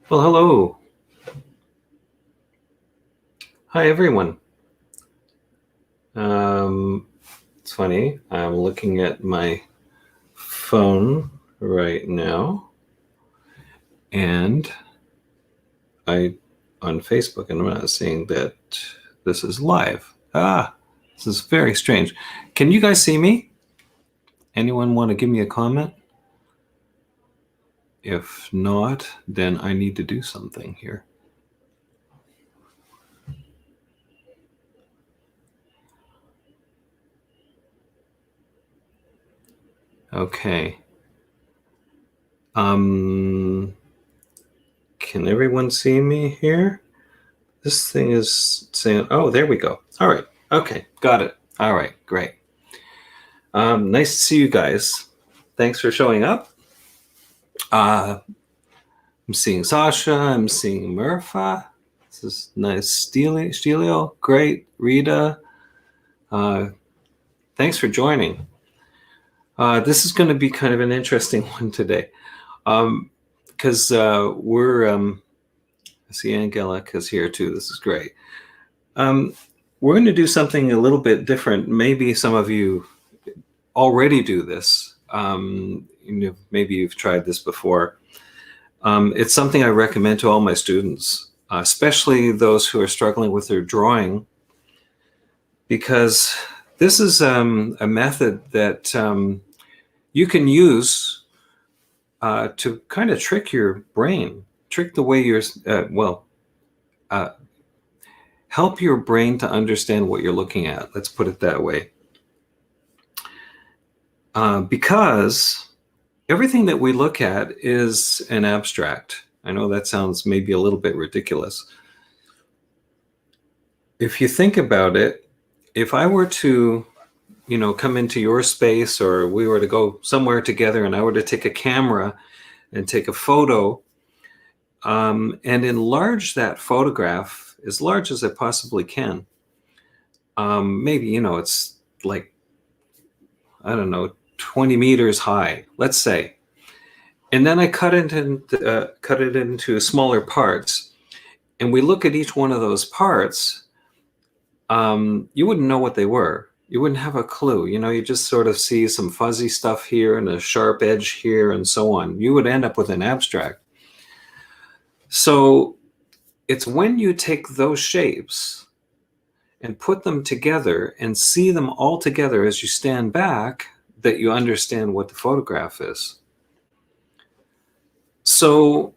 Well, hello. Hi, everyone. It's funny. I'm looking at my phone right now, and on Facebook, and I'm not seeing that this is live. This is very strange. Can you guys see me? Anyone want to give me a comment? If not, then I need to do something here. Okay. Can everyone see me here? This thing is saying, oh, there we go. All right. Okay. Got it. All right. Great. Nice to see you guys. Thanks for showing up. I'm seeing Sasha. I'm seeing Murpha. This is nice. Stelio. Great. Rita. Thanks for joining. This is going to be kind of an interesting one today. Because I see Angelica's here too. This is great. We're going to do something a little bit different. Maybe some of you already do this. Maybe you've tried this before. It's something I recommend to all my students, especially those who are struggling with their drawing, because this is a method that you can use to kind of trick your brain, trick the way you're, help your brain to understand what you're looking at. Let's put it that way. Because everything that we look at is an abstract. I know that sounds maybe a little bit ridiculous. If you think about it, if I were to, come into your space, or we were to go somewhere together and I were to take a camera and take a photo and enlarge that photograph as large as I possibly can. Maybe, it's like, I don't know, 20 meters high, let's say. And then I cut it into smaller parts. And we look at each one of those parts. You wouldn't know what they were. You wouldn't have a clue. You just sort of see some fuzzy stuff here and a sharp edge here and so on. You would end up with an abstract. So it's when you take those shapes and put them together and see them all together as you stand back that you understand what the photograph is. So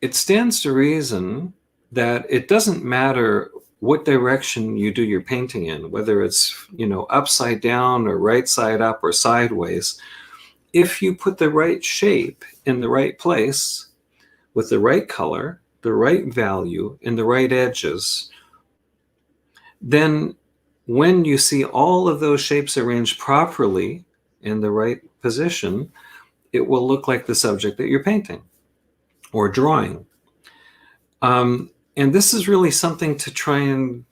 it stands to reason that it doesn't matter what direction you do your painting in, whether it's, upside down or right side up or sideways. If you put the right shape in the right place with the right color, the right value, and the right edges, then when you see all of those shapes arranged properly in the right position, it will look like the subject that you're painting or drawing. And this is really something to try and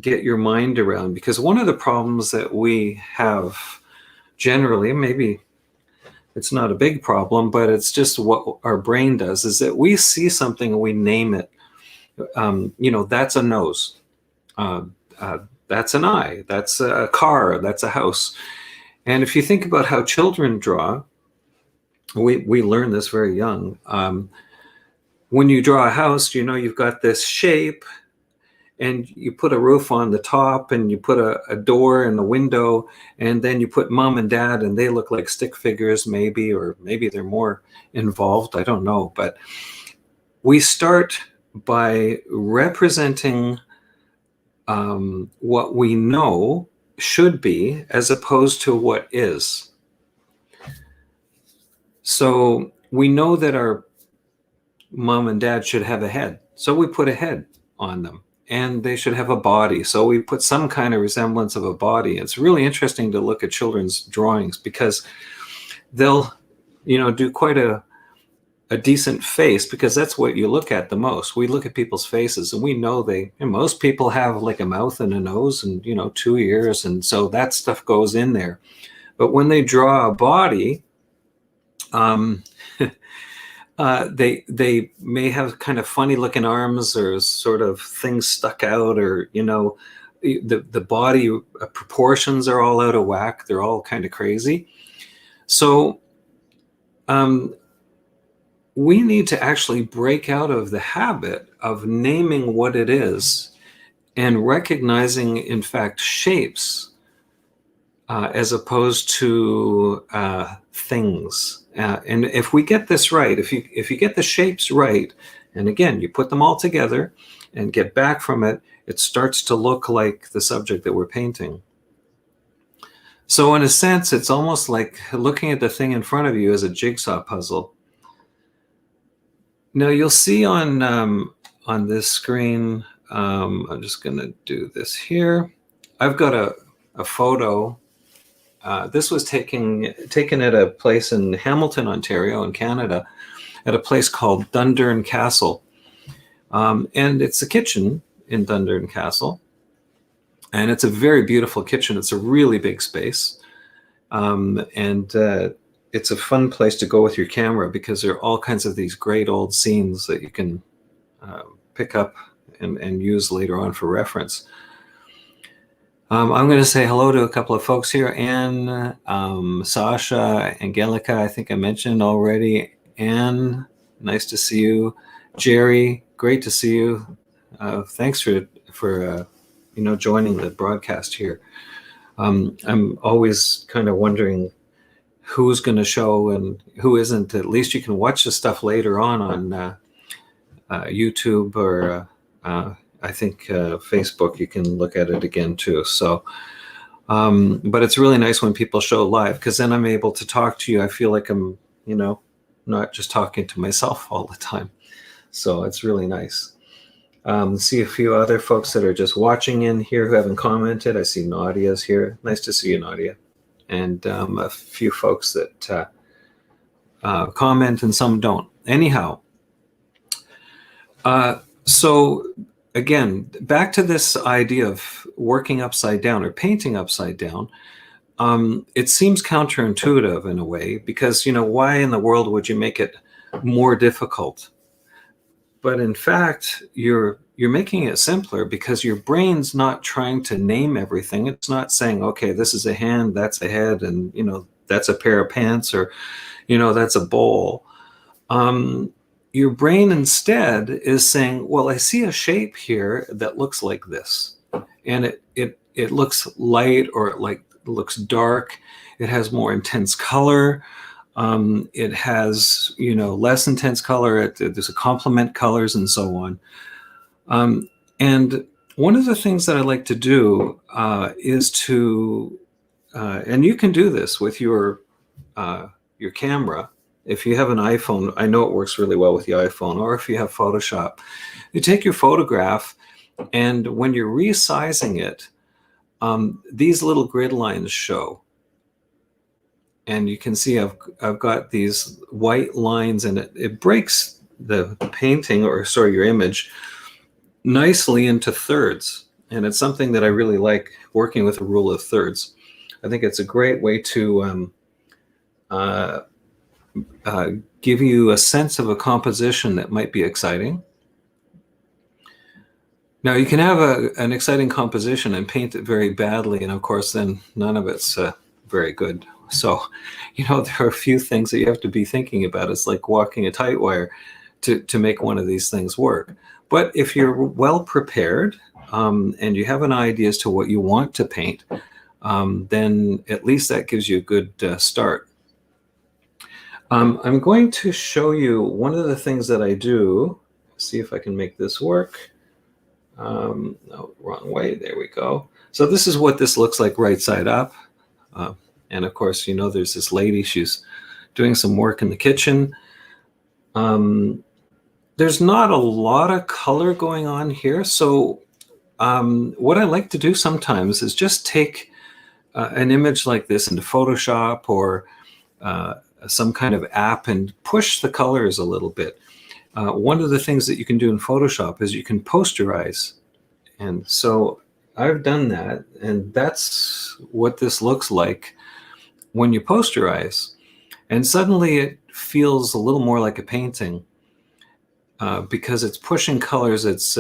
get your mind around, because one of the problems that we have generally, maybe it's not a big problem, but it's just what our brain does, is that we see something and we name it. That's a nose. That's an eye. That's a car. That's a house. And if you think about how children draw, we learn this very young. When you draw a house, you've got this shape, and you put a roof on the top, and you put a door and a window, and then you put mom and dad, and they look like stick figures maybe, or maybe they're more involved. I don't know. But we start by representing what we know should be as opposed to what is. So we know that our mom and dad should have a head, so we put a head on them. And they should have a body, so we put some kind of resemblance of a body. It's really interesting to look at children's drawings, because they'll, do quite a decent face, because that's what you look at the most. We look at people's faces, and we know most people have like a mouth and a nose and, 2 ears, and so that stuff goes in there. But when they draw a body, They may have kind of funny looking arms, or sort of things stuck out, or the body proportions are all out of whack. They're all kind of crazy. So we need to actually break out of the habit of naming what it is and recognizing, in fact, shapes as opposed to things. And if we get this right, if you get the shapes right, and again, you put them all together and get back from it, it starts to look like the subject that we're painting. So in a sense, it's almost like looking at the thing in front of you as a jigsaw puzzle. Now you'll see on this screen, I'm just going to do this here. I've got a photo. This was taken at a place in Hamilton, Ontario, in Canada, at a place called Dundurn Castle. And it's a kitchen in Dundurn Castle. And it's a very beautiful kitchen. It's a really big space. It's a fun place to go with your camera, because there are all kinds of these great old scenes that you can pick up and use later on for reference. I'm going to say hello to a couple of folks here. Anne, Sasha, Angelica, I think I mentioned already. Anne, nice to see you. Jerry, great to see you. Thanks for joining the broadcast here. I'm always kind of wondering who's going to show and who isn't. At least you can watch the stuff later on YouTube, or I think Facebook. You can look at it again too. So, but it's really nice when people show live, because then I'm able to talk to you. I feel like I'm, not just talking to myself all the time. So it's really nice. See a few other folks that are just watching in here who haven't commented. I see Nadia's here. Nice to see you, Nadia. And a few folks that comment, and some don't. Anyhow, so again, back to this idea of working upside down or painting upside down. It seems counterintuitive in a way, because, why in the world would you make it more difficult? But in fact, you're making it simpler, because your brain's not trying to name everything. It's not saying, okay, this is a hand, that's a head, and that's a pair of pants, or that's a bowl. Your brain instead is saying, well, I see a shape here that looks like this, and it looks light, or it looks dark. It has more intense color. It has, less intense color. There's a complement colors and so on. And one of the things that I like to do is to, and you can do this with your camera. If you have an iPhone, I know it works really well with the iPhone, or if you have Photoshop, you take your photograph, and when you're resizing it, these little grid lines show. And you can see I've got these white lines, and it breaks the painting, or sorry, your image, nicely into thirds. And it's something that I really like, working with a rule of thirds. I think it's a great way to give you a sense of a composition that might be exciting. Now, you can have an exciting composition and paint it very badly, and of course then none of it's very good. So, there are a few things that you have to be thinking about. It's like walking a tight wire to make one of these things work. But if you're well prepared, and you have an idea as to what you want to paint, then at least that gives you a good start. I'm going to show you one of the things that I do. See if I can make this work. No, wrong way. There we go. So this is what this looks like right side up. And of course, there's this lady, she's doing some work in the kitchen. There's not a lot of color going on here. So what I like to do sometimes is just take an image like this into Photoshop, or some kind of app, and push the colors a little bit. One of the things that you can do in Photoshop is you can posterize. And so I've done that, and that's what this looks like when you posterize. And suddenly feels a little more like a painting because it's pushing colors, it's,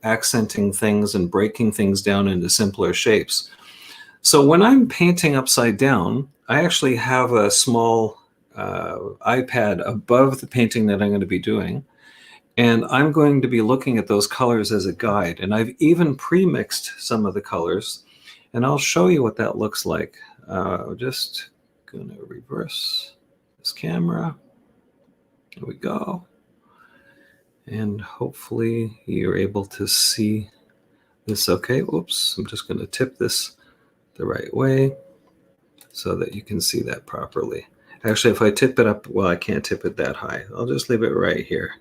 accenting things and breaking things down into simpler shapes. So when I'm painting upside down, I actually have a small iPad above the painting that I'm going to be doing. And I'm going to be looking at those colors as a guide. And I've even pre-mixed some of the colors. And I'll show you what that looks like. Just going to reverse this camera. There we go. And hopefully you're able to see this okay. Oops, I'm just going to tip this the right way so that you can see that properly. Actually, if I tip it up, well, I can't tip it that high. I'll just leave it right here.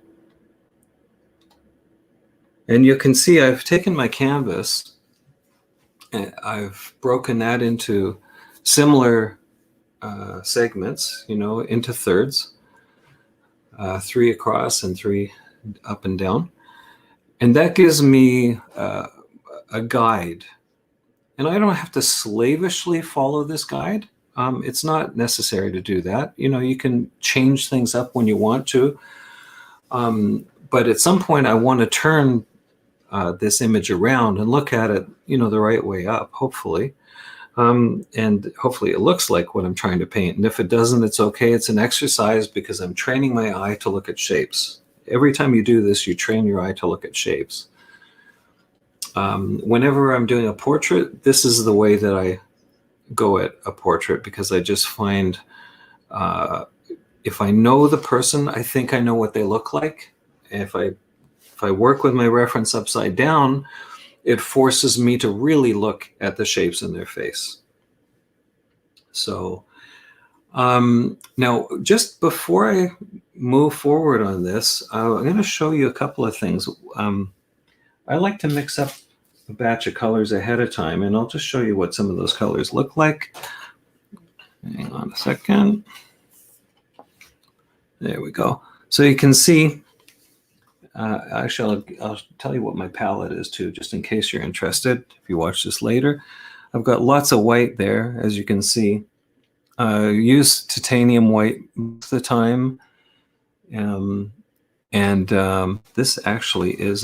And you can see I've taken my canvas and I've broken that into similar segments, into thirds, 3 across and 3 up and down. And that gives me a guide. And I don't have to slavishly follow this guide. It's not necessary to do that. You can change things up when you want to. But at some point, I want to turn this image around and look at it, the right way up, hopefully. And hopefully it looks like what I'm trying to paint. And if it doesn't, it's okay. It's an exercise because I'm training my eye to look at shapes. Every time you do this, you train your eye to look at shapes. Whenever I'm doing a portrait, this is the way that I go at a portrait, because I just find if I know the person, I think I know what they look like. If I work with my reference upside down, it forces me to really look at the shapes in their face. So now, just before I move forward on this, I'm going to show you a couple of things. I like to mix up a batch of colors ahead of time, and I'll just show you what some of those colors look like. Hang on a second. There we go. So you can see, actually, I'll tell you what my palette is too, just in case you're interested, if you watch this later. I've got lots of white there, as you can see. Use titanium white most of the time. This actually is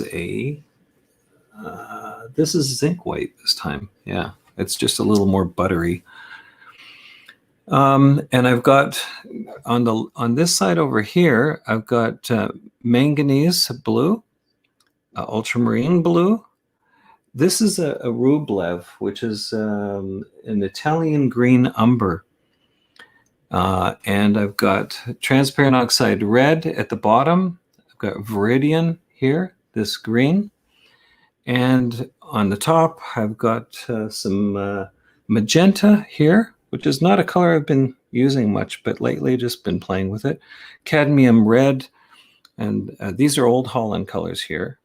this is zinc white this time. Yeah, it's just a little more buttery. And I've got on this side over here, I've got manganese blue, ultramarine blue. This is a Rublev, which is an Italian green umber. And I've got transparent oxide red at the bottom. I've got Viridian here, this green. And on the top, I've got some magenta here, which is not a color I've been using much, but lately just been playing with it. Cadmium red, and these are Old Holland colors here.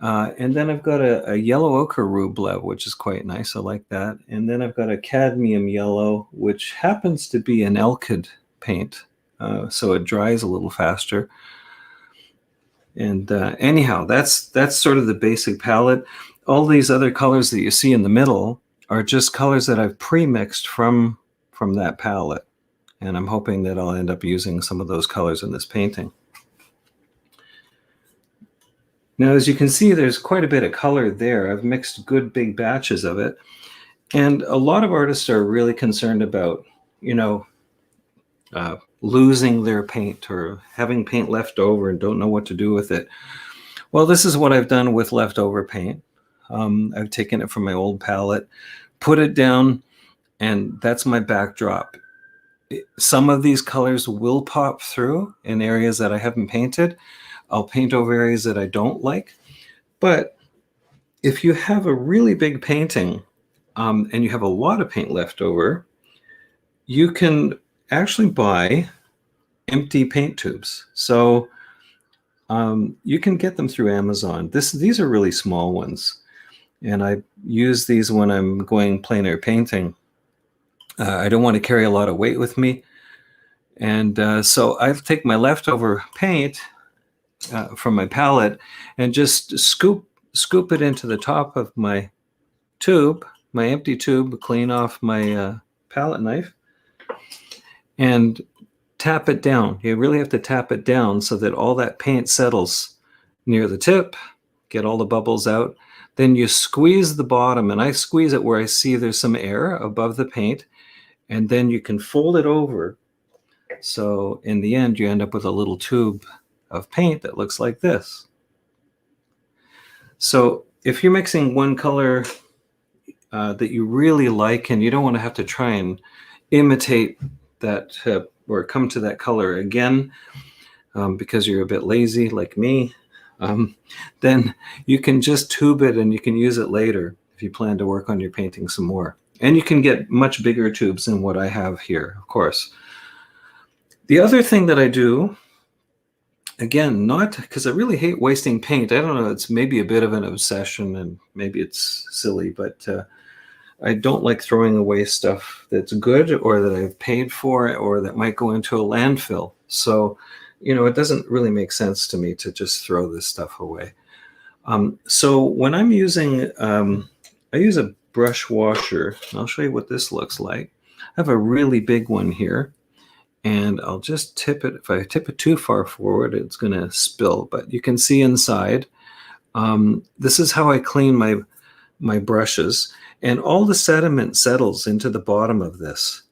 And then I've got a yellow ochre Rublev, which is quite nice. I like that. And then I've got a cadmium yellow, which happens to be an Elkid paint, so it dries a little faster. And anyhow, that's sort of the basic palette. All these other colors that you see in the middle are just colors that I've pre-mixed from that palette. And I'm hoping that I'll end up using some of those colors in this painting. Now, as you can see, there's quite a bit of color there. I've mixed good big batches of it. And a lot of artists are really concerned about, losing their paint or having paint left over and don't know what to do with it. Well, this is what I've done with leftover paint. I've taken it from my old palette, put it down, and that's my backdrop. Some of these colors will pop through in areas that I haven't painted. I'll paint over areas that I don't like. But if you have a really big painting and you have a lot of paint left over, you can actually buy empty paint tubes. So you can get them through Amazon. These are really small ones. And I use these when I'm going plein air painting. I don't want to carry a lot of weight with me. And so I take my leftover paint from my palette and just scoop it into the top of my tube, my empty tube, clean off my palette knife, and tap it down. You really have to tap it down so that all that paint settles near the tip, get all the bubbles out. Then you squeeze the bottom, and I squeeze it where I see there's some air above the paint, and then you can fold it over. So in the end, you end up with a little tube of paint that looks like this. So if you're mixing one color that you really like, and you don't want to have to try and imitate that or come to that color again because you're a bit lazy like me, then you can just tube it and you can use it later if you plan to work on your painting some more. And you can get much bigger tubes than what I have here, of course. The other thing that I do, again, not because I really hate wasting paint. I don't know, it's maybe a bit of an obsession and maybe it's silly, but I don't like throwing away stuff that's good or that I've paid for or that might go into a landfill. So, you know, it doesn't really make sense to me to just throw this stuff away. So when I'm using, I use a brush washer. I'll show you what this looks like. I have a really big one here, and I'll just tip it. If I tip it too far forward, it's going to spill, but you can see inside. This is how I clean my brushes, and all the sediment settles into the bottom of this.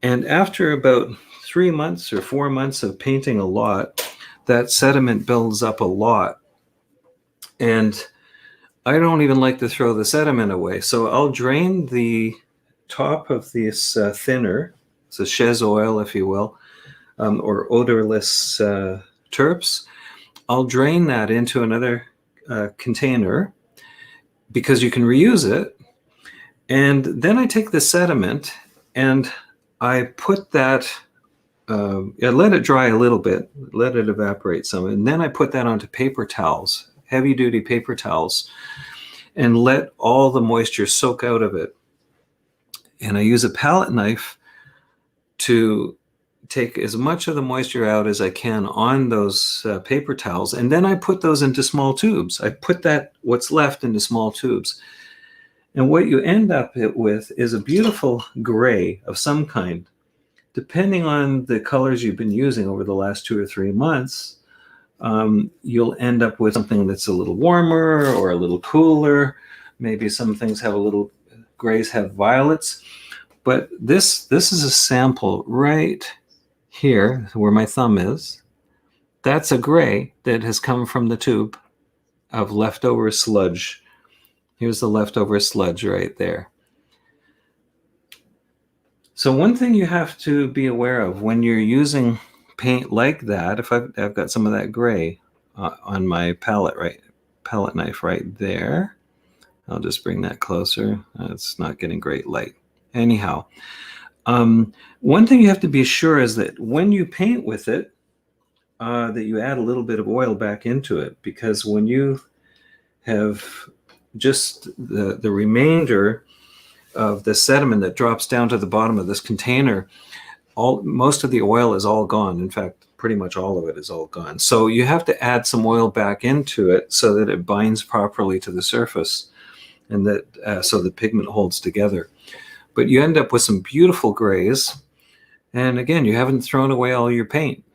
And after about 3 months or 4 months of painting a lot, that sediment builds up a lot. And I don't even like to throw the sediment away. So I'll drain the top of this thinner, it's a chaise oil, if you will, or odorless terps. I'll drain that into another container because you can reuse it. And then I take the sediment and I put that, I let it dry a little bit, let it evaporate some, and then I put that onto paper towels, heavy duty paper towels, and let all the moisture soak out of it. And I use a palette knife to take as much of the moisture out as I can on those paper towels. And then I put those into small tubes. I put that, what's left, into small tubes. And what you end up with is a beautiful gray of some kind. Depending on the colors you've been using over the last 2 or 3 months, you'll end up with something that's a little warmer or a little cooler. Maybe some things have a little, grays have violets. But this is a sample right here where my thumb is. That's a gray that has come from the tube of leftover sludge. Here's the leftover sludge right there. So one thing you have to be aware of when you're using paint like that, if I've got some of that gray on my palette knife right there. I'll just bring that closer. It's not getting great light. Anyhow, one thing you have to be sure is that when you paint with it, that you add a little bit of oil back into it, because when you have just the remainder of the sediment that drops down to the bottom of this container, most of the oil is all gone. In fact, pretty much all of it is all gone. So you have to add some oil back into it so that it binds properly to the surface, and that so the pigment holds together. But you end up with some beautiful grays. And again, you haven't thrown away all your paint.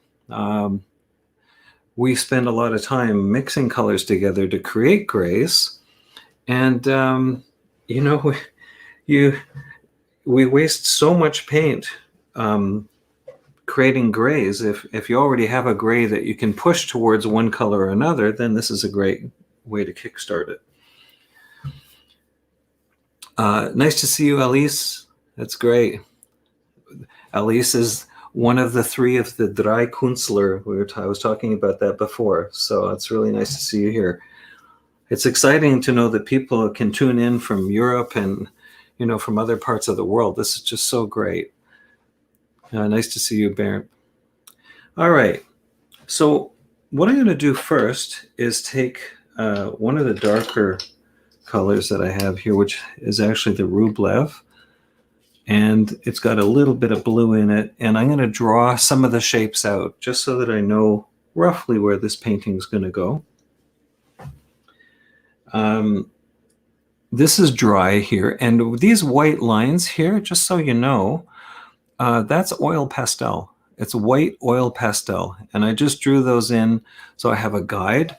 We spend a lot of time mixing colors together to create grays. And, you know, we waste so much paint creating grays. If you already have a gray that you can push towards one color or another, then this is a great way to kickstart it. Nice to see you, Alice. That's great. Alice is one of the 3 of the Drei Künstler. I was talking about that before, so it's really nice to see you here. It's exciting to know that people can tune in from Europe and, you know, from other parts of the world. This is just so great. Nice to see you, Bernd. All right. So what I'm going to do first is take one of the darker colors that I have here, which is actually the Rublev, and it's got a little bit of blue in it, and I'm going to draw some of the shapes out just so that I know roughly where this painting is going to go. This is dry here, and these white lines here, just so you know, That's oil pastel. It's white oil pastel. And I just drew those in so I have a guide.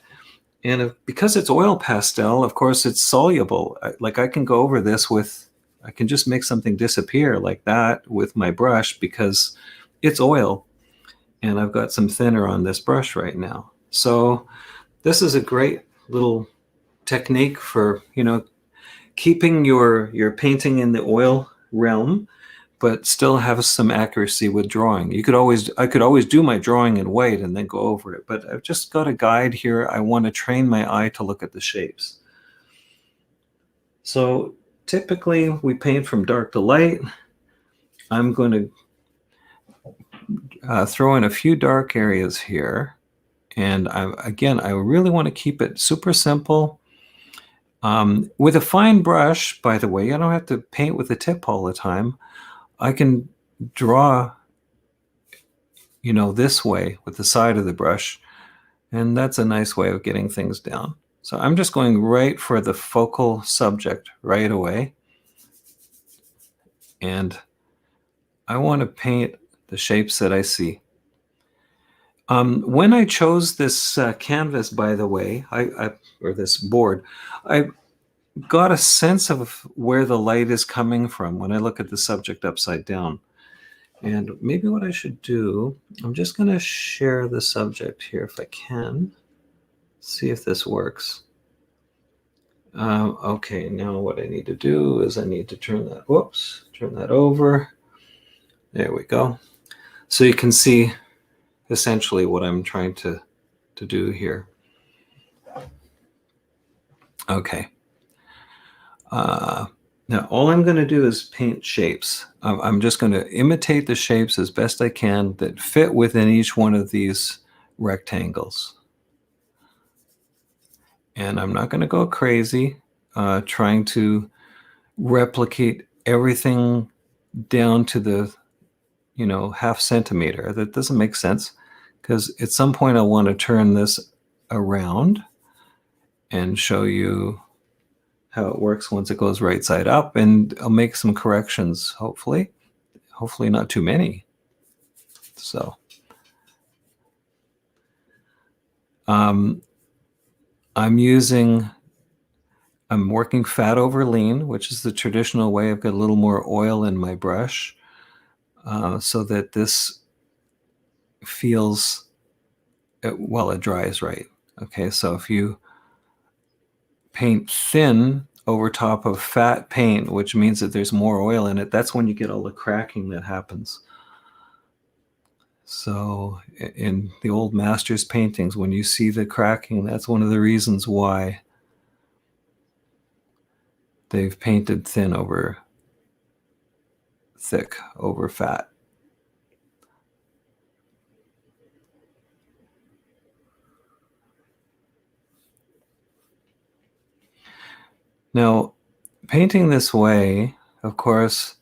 And because it's oil pastel, of course, it's soluble. Like I can go over this with, I can just make something disappear like that with my brush because it's oil. And I've got some thinner on this brush right now. So this is a great little technique for, keeping your painting in the oil realm, but still have some accuracy with drawing. I could always do my drawing in white and then go over it, but I've just got a guide here. I want to train my eye to look at the shapes. So typically we paint from dark to light. I'm going to throw in a few dark areas here. And I really want to keep it super simple. With a fine brush, by the way, I don't have to paint with the tip all the time. I can draw, this way with the side of the brush, and that's a nice way of getting things down. So I'm just going right for the focal subject right away. And I want to paint the shapes that I see. When I chose this canvas, by the way, or this board, I got a sense of where the light is coming from when I look at the subject upside down. And maybe what I should do, I'm just going to share the subject here if I can. See if this works. Okay, now what I need to do is I need to turn that over. There we go. So you can see essentially what I'm trying to do here. Okay. Now all I'm going to do is paint shapes. I'm just going to imitate the shapes as best I can that fit within each one of these rectangles. And I'm not going to go crazy trying to replicate everything down to the, half centimeter. That doesn't make sense, because at some point I want to turn this around and show you how it works once it goes right side up, and I'll make some corrections, hopefully not too many. So I'm working fat over lean, which is the traditional way. I've got a little more oil in my brush so that this feels, it dries right. Okay, so if you paint thin over top of fat paint, which means that there's more oil in it, that's when you get all the cracking that happens. So in the old masters' paintings, when you see the cracking, that's one of the reasons why they've painted thin over thick over fat. Now, painting this way, of course,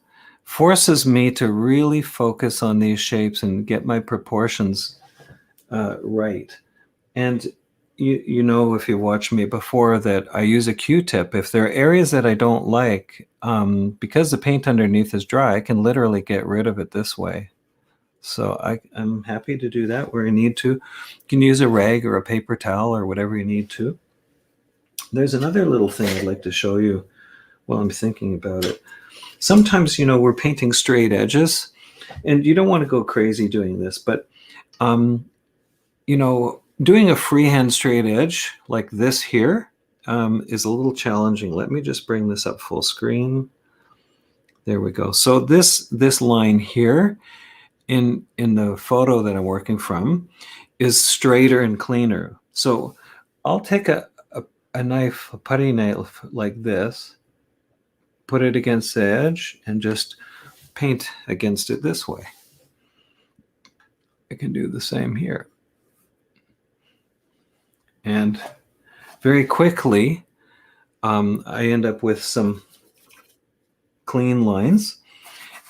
forces me to really focus on these shapes and get my proportions right. And if you watched me before, that I use a Q-tip. If there are areas that I don't like, because the paint underneath is dry, I can literally get rid of it this way. So I'm happy to do that where I need to. You can use a rag or a paper towel or whatever you need to. There's another little thing I'd like to show you while I'm thinking about it. Sometimes, we're painting straight edges, and you don't want to go crazy doing this, but, doing a freehand straight edge like this here is a little challenging. Let me just bring this up full screen. There we go. So this line here in the photo that I'm working from is straighter and cleaner. So I'll take a knife, a putty knife like this, put it against the edge, and just paint against it this way. I can do the same here. And very quickly, I end up with some clean lines.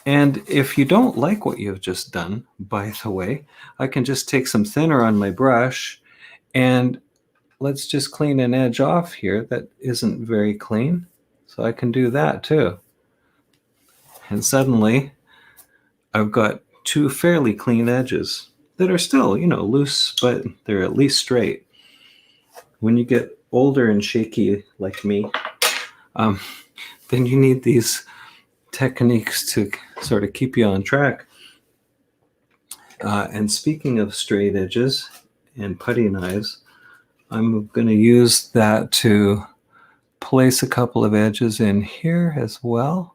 And if you don't like what you've just done, by the way, I can just take some thinner on my brush, and let's just clean an edge off here that isn't very clean. So I can do that too. And suddenly I've got two fairly clean edges that are still, loose, but they're at least straight. When you get older and shaky like me, then you need these techniques to sort of keep you on track. And speaking of straight edges and putty knives, I'm going to use that to place a couple of edges in here as well.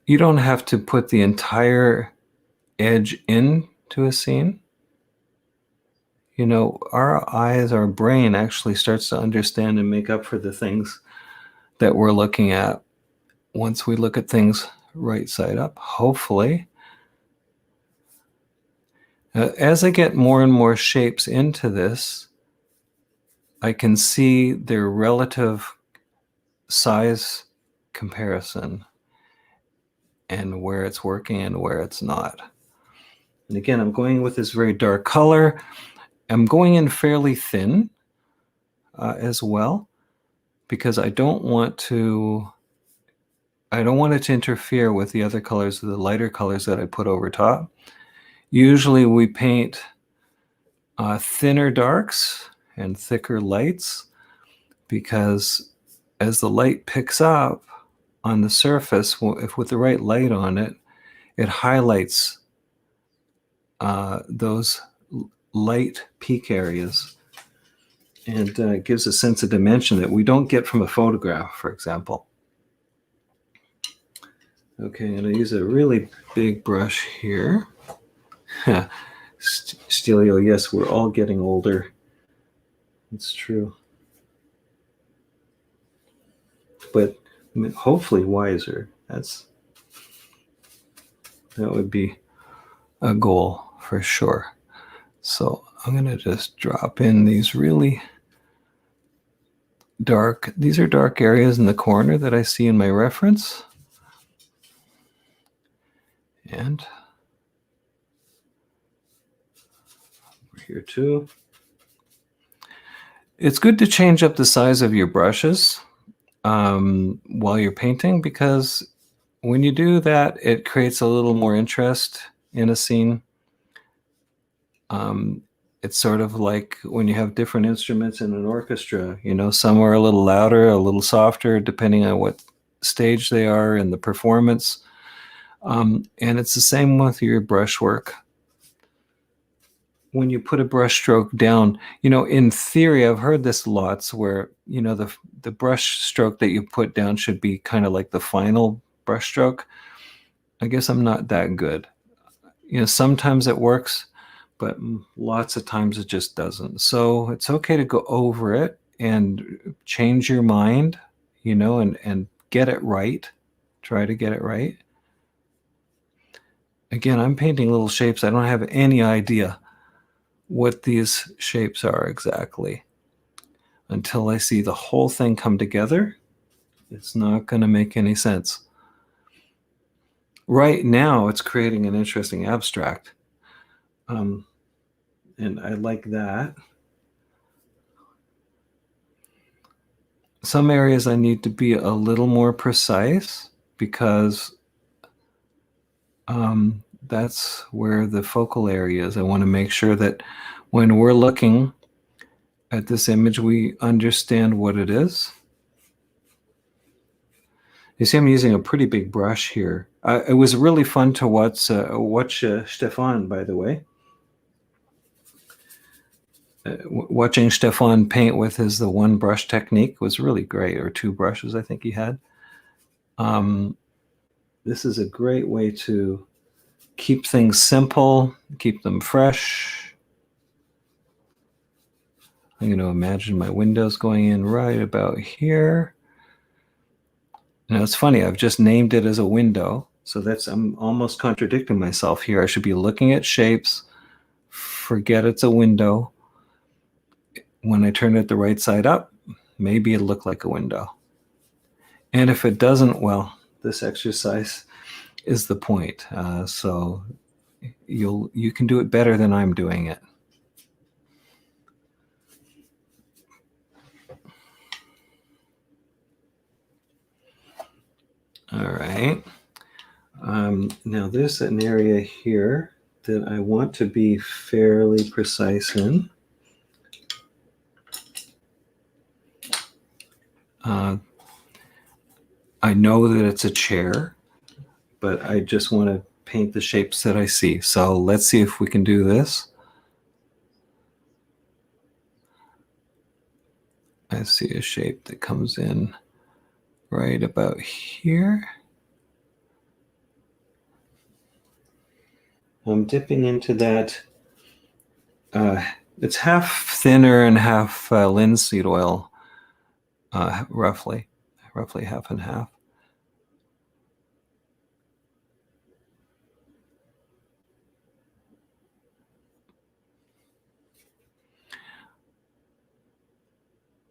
You don't have to put the entire edge into a scene. Our eyes, our brain actually starts to understand and make up for the things that we're looking at once we look at things right side up, hopefully. As I get more and more shapes into this, I can see their relative size comparison and where it's working and where it's not. And again, I'm going with this very dark color. I'm going in fairly thin as well, because I don't want it to interfere with the other colors, the lighter colors that I put over top. Usually we paint thinner darks and thicker lights, because as the light picks up on the surface, if with the right light on it, it highlights those light peak areas and gives a sense of dimension that we don't get from a photograph, for example. Okay, I'm going to use a really big brush here. Stelio, yes, we're all getting older. It's true. But hopefully wiser. That would be a goal for sure. So I'm going to just drop in these really dark, these are dark areas in the corner that I see in my reference. And over here too. It's good to change up the size of your brushes while you're painting, because when you do that, it creates a little more interest in a scene. It's sort of like when you have different instruments in an orchestra, some are a little louder, a little softer, depending on what stage they are in the performance. And it's the same with your brushwork. When you put a brush stroke down, in theory, I've heard this lots where, the brush stroke that you put down should be kind of like the final brush stroke. I guess I'm not that good. Sometimes it works, but lots of times it just doesn't. So it's okay to go over it and change your mind, and get it right. Try to get it right. Again, I'm painting little shapes. I don't have any idea what these shapes are exactly. Until I see the whole thing come together, it's not going to make any sense. Right now, it's creating an interesting abstract. And I like that. Some areas I need to be a little more precise, because that's where the focal area is. I want to make sure that when we're looking at this image, we understand what it is. You see, I'm using a pretty big brush here. It was really fun to watch Stefan, by the way. Watching Stefan paint with the one brush technique was really great, or two brushes I think he had. This is a great way to keep things simple, keep them fresh. I'm going to imagine my windows going in right about here. Now it's funny, I've just named it as a window, so I'm almost contradicting myself here. I should be looking at shapes, forget it's a window. When I turn it the right side up, maybe it'll look like a window. And if it doesn't, well, this exercise is the point. So you can do it better than I'm doing it. All right. Now there's an area here that I want to be fairly precise in. I know that it's a chair, but I just want to paint the shapes that I see. So let's see if we can do this. I see a shape that comes in right about here. I'm dipping into that. It's half thinner and half linseed oil, roughly half and half.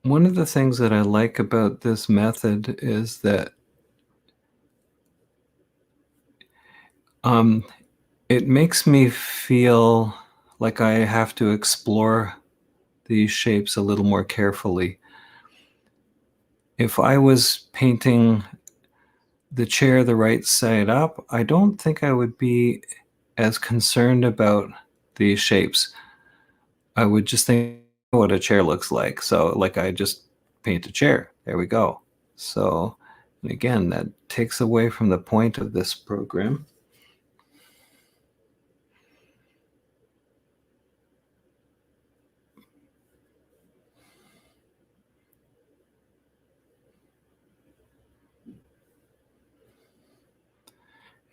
One of the things that I like about this method is that it makes me feel like I have to explore these shapes a little more carefully. If I was painting the chair the right side up, I don't think I would be as concerned about these shapes. I would just think what a chair looks like. So like I just paint a chair. There we go. So again, that takes away from the point of this program.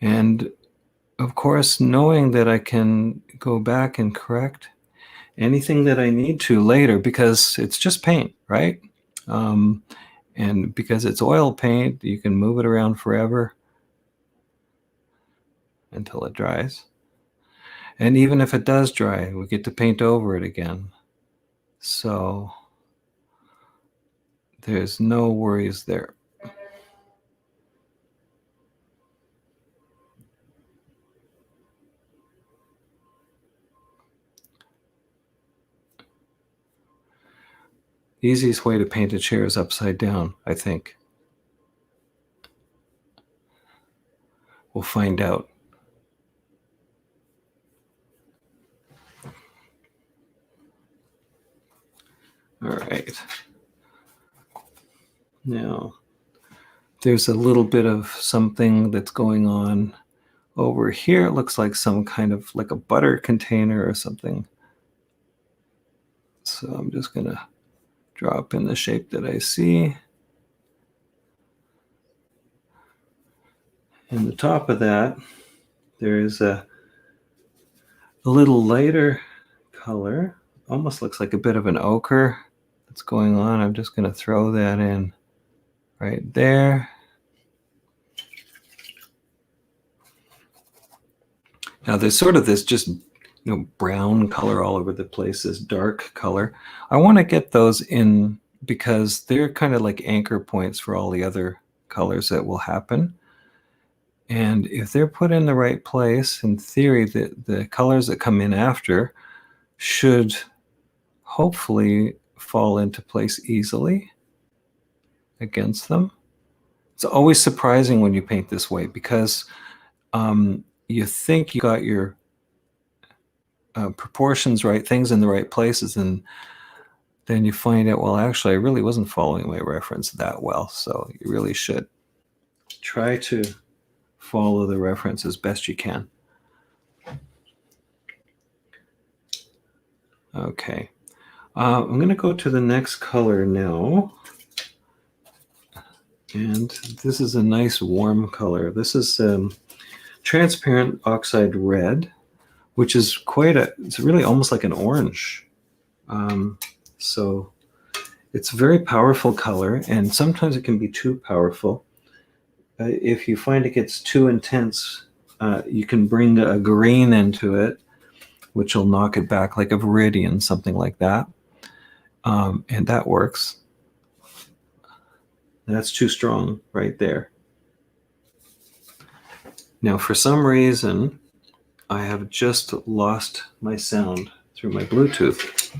And of course, knowing that I can go back and correct anything that I need to later, because it's just paint, right? And because it's oil paint, you can move it around forever until it dries. And even if it does dry, we get to paint over it again. So there's no worries there. The easiest way to paint a chair is upside down, I think. We'll find out. All right. Now, there's a little bit of something that's going on over here. It looks like some kind of like a butter container or something. So I'm just going to drop in the shape that I see. In the top of that, there is a little lighter color. Almost looks like a bit of an ochre that's going on. I'm just going to throw that in right there. Now there's sort of this just brown color all over the place, this dark color. I want to get those in because they're kind of like anchor points for all the other colors that will happen. And if they're put in the right place, in theory, the colors that come in after should hopefully fall into place easily against them. It's always surprising when you paint this way because you think you got your proportions right, things in the right places, and then you find out, well, actually, I really wasn't following my reference that well. So you really should try to follow the reference as best you can. Okay. I'm going to go to the next color now. And this is a nice warm color. This is transparent oxide red, which is it's really almost like an orange. So it's a very powerful color, and sometimes it can be too powerful. If you find it gets too intense, you can bring a green into it, which will knock it back, like a viridian, something like that. And that works. That's too strong right there. Now, for some reason, I have just lost my sound through my Bluetooth.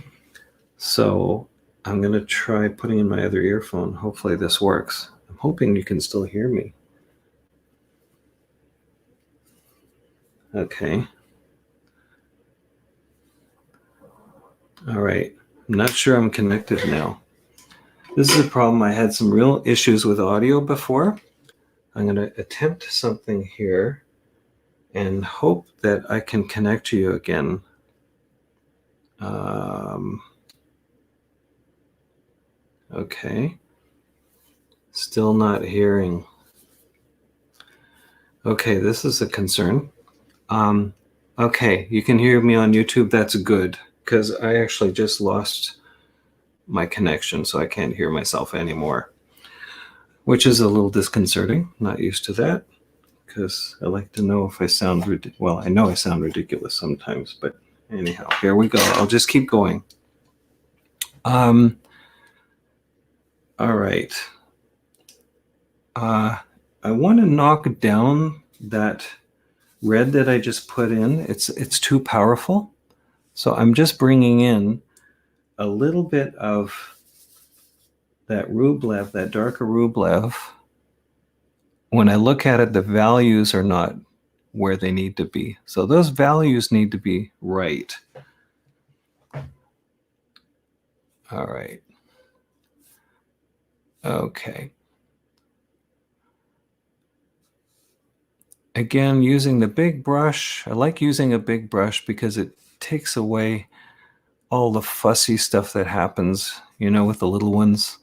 So I'm going to try putting in my other earphone. Hopefully this works. I'm hoping you can still hear me. Okay. All right. I'm not sure I'm connected now. This is a problem. I had some real issues with audio before. I'm going to attempt something here and hope that I can connect you again. Okay. Still not hearing. Okay, this is a concern. Okay, you can hear me on YouTube. That's good, because I actually just lost my connection, so I can't hear myself anymore, which is a little disconcerting. Not used to that, because I like to know if I sound well, I know I sound ridiculous sometimes, but anyhow, here we go. I'll just keep going. All right. I want to knock down that red that I just put in. It's too powerful. So I'm just bringing in a little bit of that Rublev, that darker Rublev. When I look at it, the values are not where they need to be. So those values need to be right. All right. Okay. Again, using the big brush. I like using a big brush because it takes away all the fussy stuff that happens, with the little ones.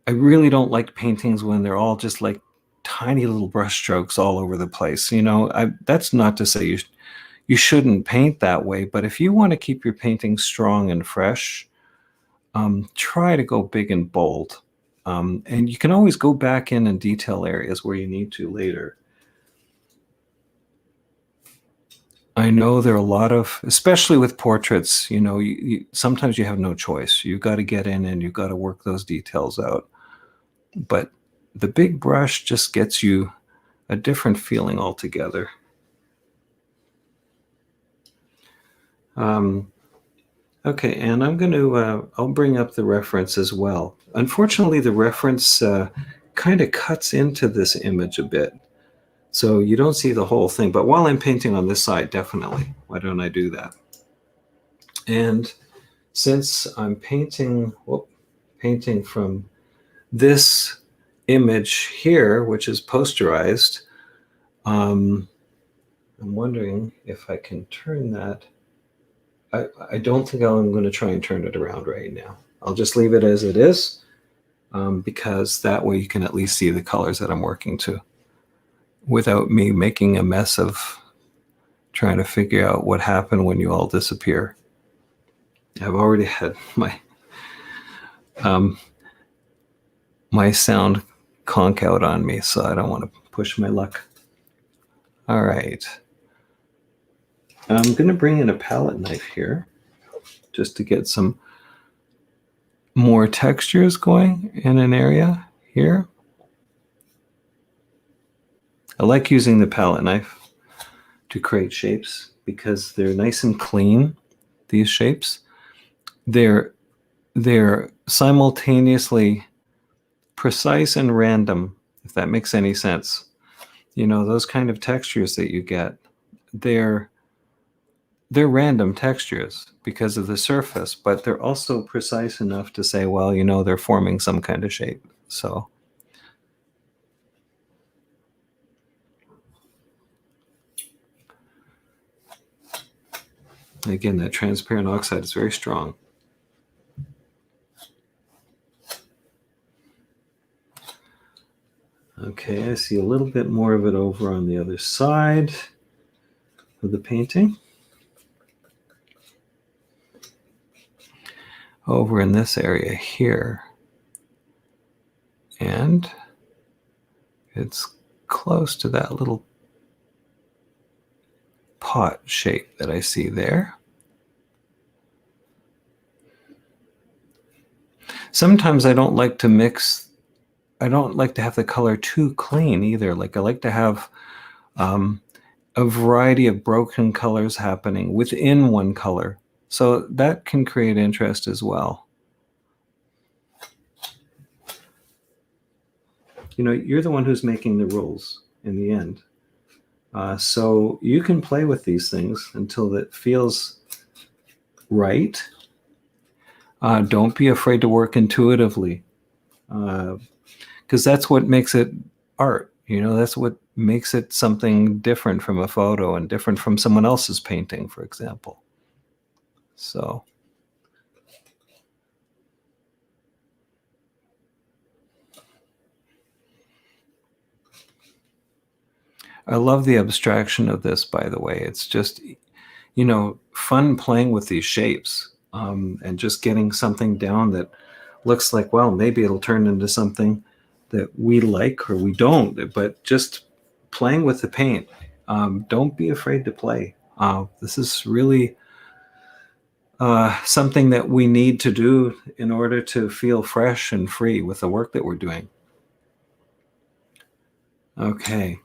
I really don't like paintings when they're all just like tiny little brush strokes all over the place. That's not to say you shouldn't paint that way, but if you want to keep your painting strong and fresh, try to go big and bold. And you can always go back in and detail areas where you need to later. I know there are a lot of, especially with portraits, sometimes you have no choice. You've got to get in and you've got to work those details out. But the big brush just gets you a different feeling altogether. Okay, and I'm going to, I'll bring up the reference as well. Unfortunately, the reference kind of cuts into this image a bit. So you don't see the whole thing, but while I'm painting on this side, definitely, why don't I do that? And since I'm painting from this image here, which is posterized, I'm wondering if I can turn that. I don't think I'm going to try and turn it around right now. I'll just leave it as it is, because that way you can at least see the colors that I'm working to without me making a mess of trying to figure out what happened when you all disappear. I've already had my sound conk out on me, so I don't want to push my luck. All right. I'm going to bring in a palette knife here just to get some more textures going in an area here. I like using the palette knife to create shapes because they're nice and clean, these shapes. They're simultaneously precise and random, if that makes any sense. Those kind of textures that you get, they're random textures because of the surface, but they're also precise enough to say, well, they're forming some kind of shape. So again, that transparent oxide is very strong. Okay, I see a little bit more of it over on the other side of the painting. Over in this area here. And it's close to that little pot shape that I see there. Sometimes I don't like to mix, I don't like to have the color too clean either. Like I like to have a variety of broken colors happening within one color. So that can create interest as well. You're the one who's making the rules in the end. So you can play with these things until it feels right. Don't be afraid to work intuitively, because that's what makes it art. You know, that's what makes it something different from a photo and different from someone else's painting, for example. So I love the abstraction of this, by the way. It's just, you know, fun playing with these shapes, and just getting something down that looks like, well, maybe it'll turn into something that we like or we don't, but just playing with the paint. Don't be afraid to play. This is really something that we need to do in order to feel fresh and free with the work that we're doing. Okay.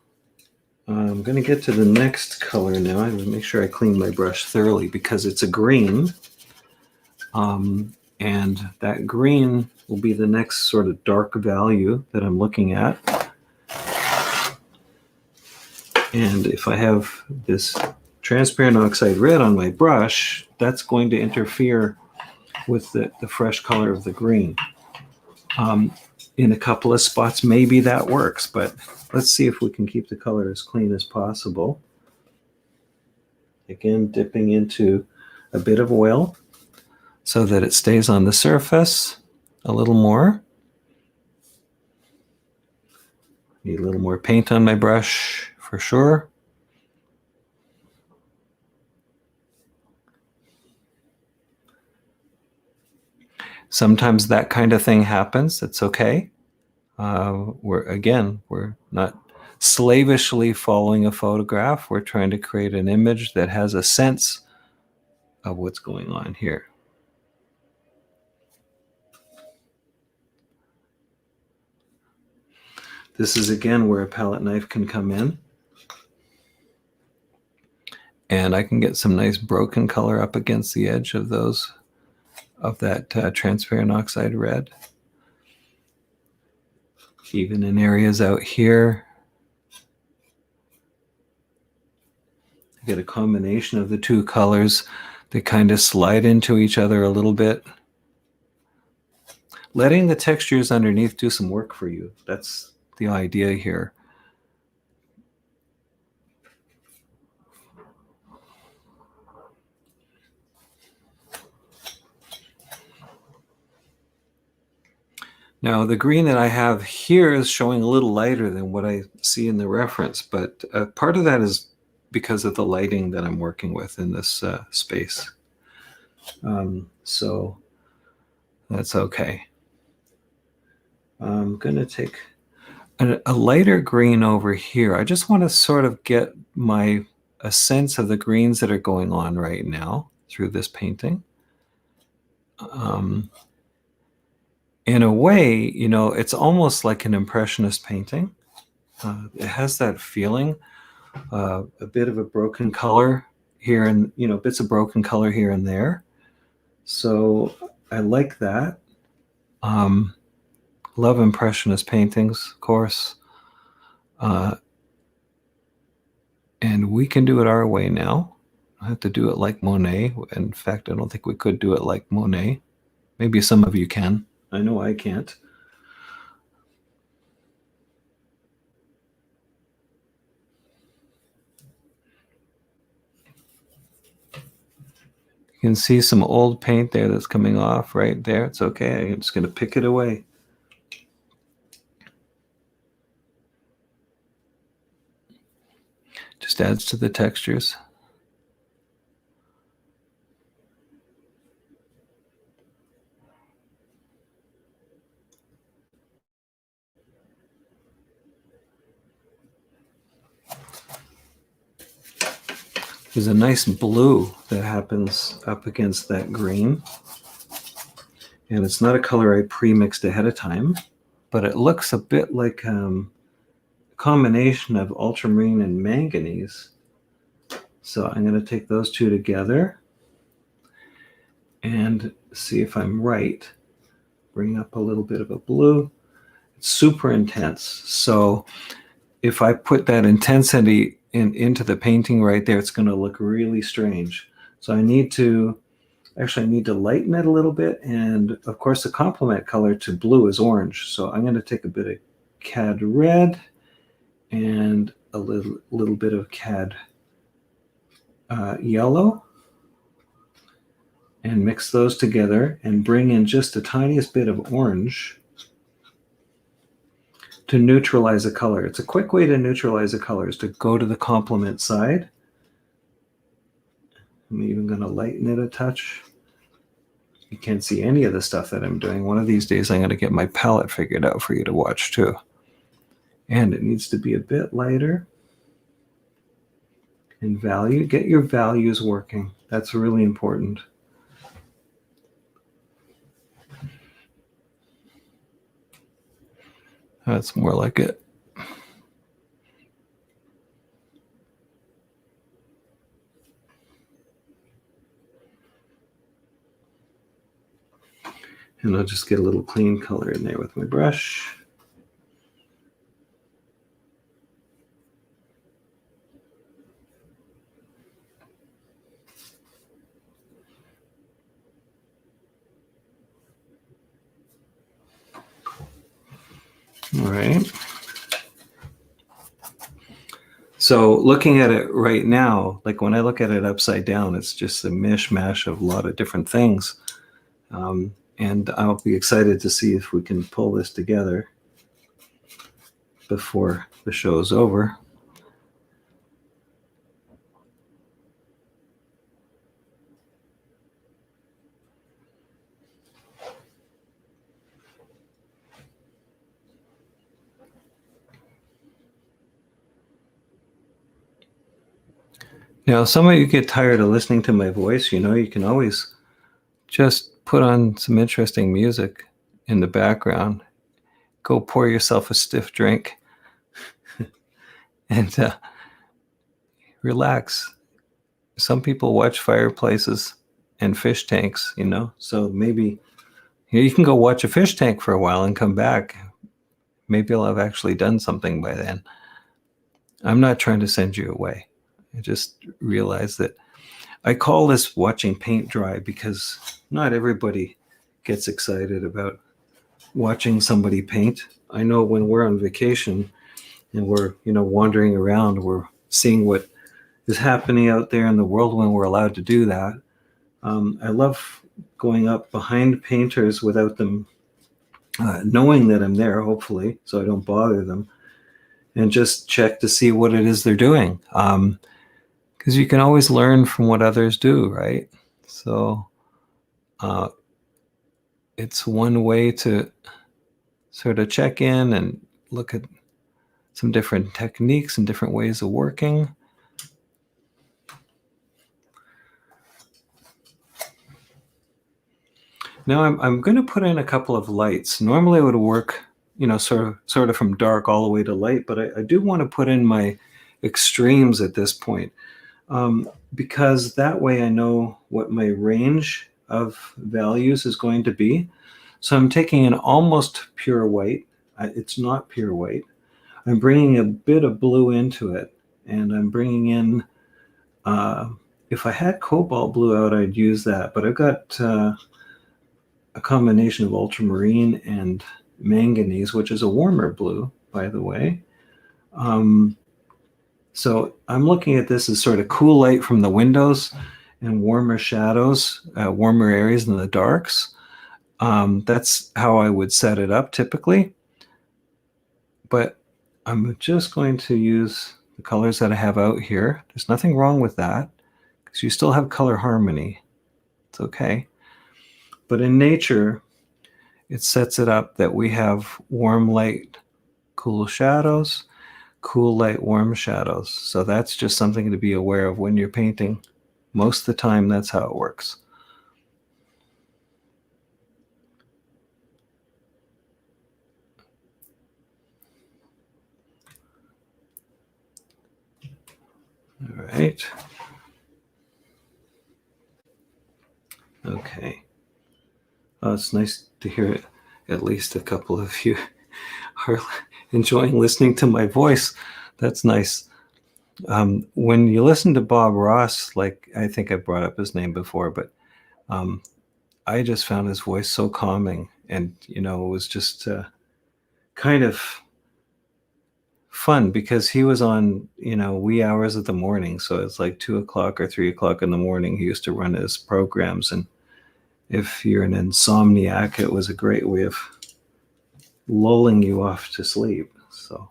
I'm going to get to the next color now. I have to make sure I clean my brush thoroughly because it's a green. And that green will be the next sort of dark value that I'm looking at. And if I have this transparent oxide red on my brush, that's going to interfere with the fresh color of the green. In a couple of spots, maybe that works, but let's see if we can keep the color as clean as possible. Again, dipping into a bit of oil so that it stays on the surface a little more. Need a little more paint on my brush for sure. Sometimes that kind of thing happens. It's okay. We're not slavishly following a photograph. We're trying to create an image that has a sense of what's going on here. This is again where a palette knife can come in. And I can get some nice broken color up against the edge of that transparent oxide red. Even in areas out here, I get a combination of the two colors. They kind of slide into each other a little bit. Letting the textures underneath do some work for you. That's the idea here. Now, the green that I have here is showing a little lighter than what I see in the reference, but part of that is because of the lighting that I'm working with in this space. So that's okay. I'm going to take a lighter green over here. I just want to sort of get a sense of the greens that are going on right now through this painting. In a way, you know, it's almost like an impressionist painting. It has that feeling, a bit of a broken color here and, you know, bits of broken color here and there. So I like that. Love impressionist paintings, of course. And we can do it our way now. I have to do it like Monet. In fact, I don't think we could do it like Monet. Maybe some of you can. I know I can't. You can see some old paint there that's coming off right there. It's okay. I'm just going to pick it away. Just adds to the textures. There's a nice blue that happens up against that green. And it's not a color I pre-mixed ahead of time, but it looks a bit like a combination of ultramarine and manganese. So I'm going to take those two together and see if I'm right. Bring up a little bit of a blue. It's super intense. So if I put that intensity into the painting right there, it's going to look really strange. So I need to lighten it a little bit. And of course, the complement color to blue is orange. So I'm going to take a bit of cad red and a little bit of cad yellow, and mix those together and bring in just the tiniest bit of orange to neutralize the color. It's a quick way to neutralize the colors, to go to the complement side. I'm even going to lighten it a touch. You can't see any of the stuff that I'm doing. One of these days I'm going to get my palette figured out for you to watch too. And it needs to be a bit lighter. And value, get your values working. That's really important. That's more like it. And I'll just get a little clean color in there with my brush. All right. So looking at it right now, like when I look at it upside down, it's just a mishmash of a lot of different things. And I'll be excited to see if we can pull this together before the show's over. Now, some of you get tired of listening to my voice. You know, you can always just put on some interesting music in the background. Go pour yourself a stiff drink and relax. Some people watch fireplaces and fish tanks, you know, so maybe you can go watch a fish tank for a while and come back. Maybe I'll have actually done something by then. I'm not trying to send you away. I just realized that I call this watching paint dry because not everybody gets excited about watching somebody paint. I know when we're on vacation and we're, you know, wandering around, we're seeing what is happening out there in the world when we're allowed to do that. I love going up behind painters without them knowing that I'm there, hopefully, so I don't bother them, and just check to see what it is they're doing. Because you can always learn from what others do, right? So it's one way to sort of check in and look at some different techniques and different ways of working. Now I'm going to put in a couple of lights. Normally it would work, you know, sort of from dark all the way to light, but I do want to put in my extremes at this point. Because that way I know what my range of values is going to be. So I'm taking an almost pure white. It's not pure white. I'm bringing a bit of blue into it, and I'm bringing in, if I had cobalt blue out, I'd use that, but I've got a combination of ultramarine and manganese, which is a warmer blue, by the way. So I'm looking at this as sort of cool light from the windows and warmer shadows, warmer areas in the darks. That's how I would set it up typically. But I'm just going to use the colors that I have out here. There's nothing wrong with that because you still have color harmony. It's okay. But in nature, it sets it up that we have warm light, cool shadows, cool light, warm shadows. So that's just something to be aware of when you're painting. Most of the time, that's how it works. All right. Okay. Oh, it's nice to hear it. At least a couple of you are enjoying listening to my voice. That's nice. When you listen to Bob Ross, like I think I brought up his name before, but I just found his voice so calming, and it was just kind of fun because he was on wee hours of the morning, so it's like 2 o'clock or 3 o'clock in the morning. He used to run his programs, and if you're an insomniac, it was a great way of lulling you off to sleep. So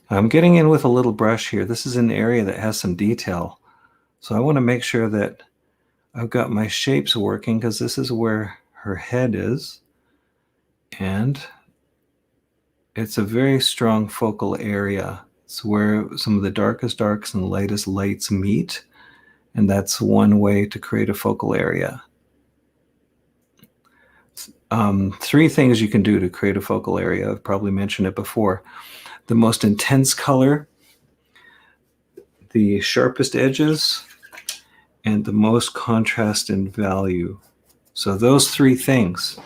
I'm getting in with a little brush here. This is an area that has some detail, so I want to make sure that I've got my shapes working, because this is where her head is, and it's a very strong focal area. It's where some of the darkest darks and lightest lights meet, and that's one way to create a focal area. Three things you can do to create a focal area. I've probably mentioned it before. The most intense color, the sharpest edges, and the most contrast in value. So those three things,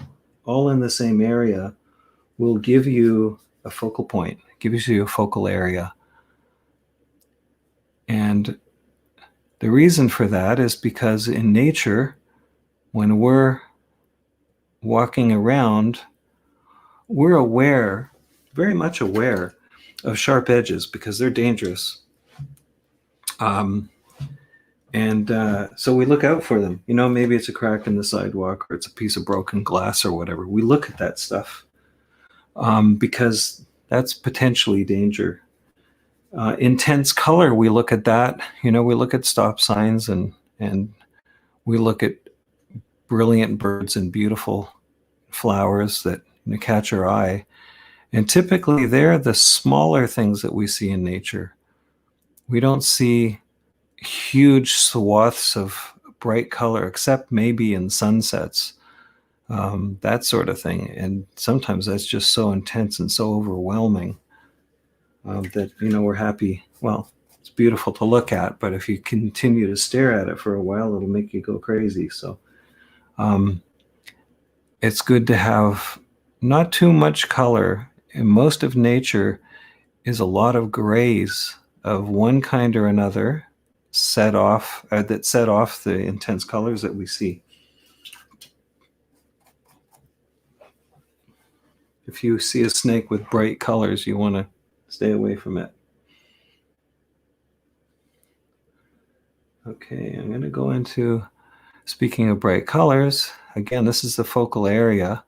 all in the same area, will give you a focal point, gives you a focal area. And the reason for that is because in nature, when we're walking around, we're aware, very much aware, of sharp edges because they're dangerous. So we look out for them. Maybe it's a crack in the sidewalk, or it's a piece of broken glass or whatever. We look at that stuff because that's potentially danger. Intense color, we look at that. We look at stop signs, and we look at brilliant birds and beautiful flowers that catch our eye. And typically they're the smaller things that we see in nature. We don't see huge swaths of bright color, except maybe in sunsets, that sort of thing. And sometimes that's just so intense and so overwhelming that we're happy. Well, it's beautiful to look at, but if you continue to stare at it for a while, it'll make you go crazy. So it's good to have not too much color. And most of nature is a lot of grays of one kind or another that set off the intense colors that we see. If you see a snake with bright colors, you want to stay away from it. Okay, I'm going to go into, speaking of bright colors, again, this is the focal area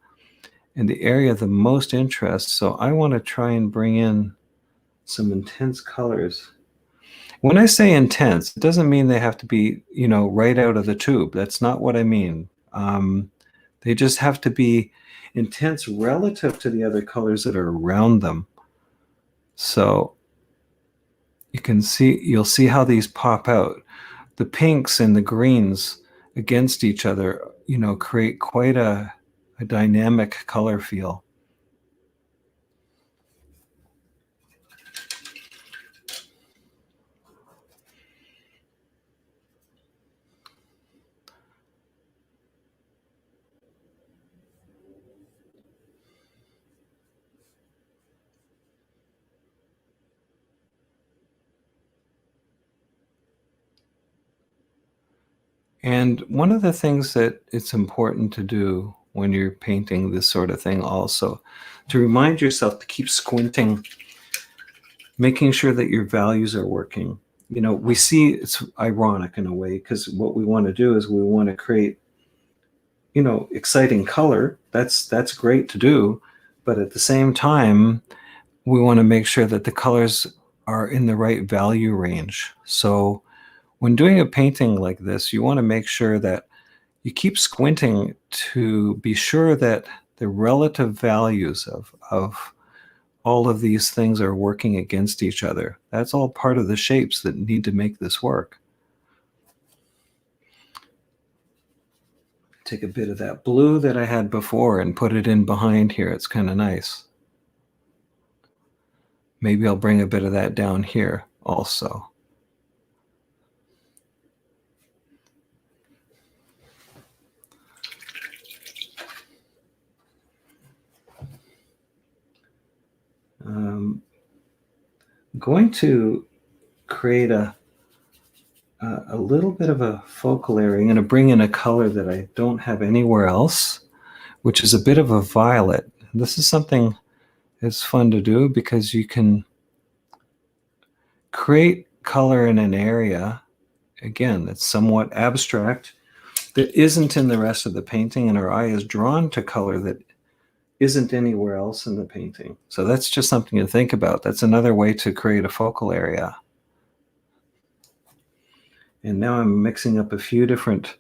and the area of the most interest. So I want to try and bring in some intense colors. When I say intense, it doesn't mean they have to be, right out of the tube. That's not what I mean. They just have to be intense relative to the other colors that are around them. So you'll see how these pop out. The pinks and the greens against each other, create quite a dynamic color feel. And one of the things that it's important to do when you're painting this sort of thing also, to remind yourself to keep squinting, making sure that your values are working. We see it's ironic in a way, because what we want to do is we want to create, exciting color. That's great to do. But at the same time, we want to make sure that the colors are in the right value range. So when doing a painting like this, you want to make sure that you keep squinting to be sure that the relative values of all of these things are working against each other. That's all part of the shapes that need to make this work. Take a bit of that blue that I had before and put it in behind here. It's kind of nice. Maybe I'll bring a bit of that down here also. going to create a little bit of a focal area. I'm going to bring in a color that I don't have anywhere else, which is a bit of a violet. This is something that's fun to do because you can create color in an area, again, that's somewhat abstract, that isn't in the rest of the painting, and our eye is drawn to color that isn't anywhere else in the painting. So that's just something to think about. That's another way to create a focal area. And now I'm mixing up a few different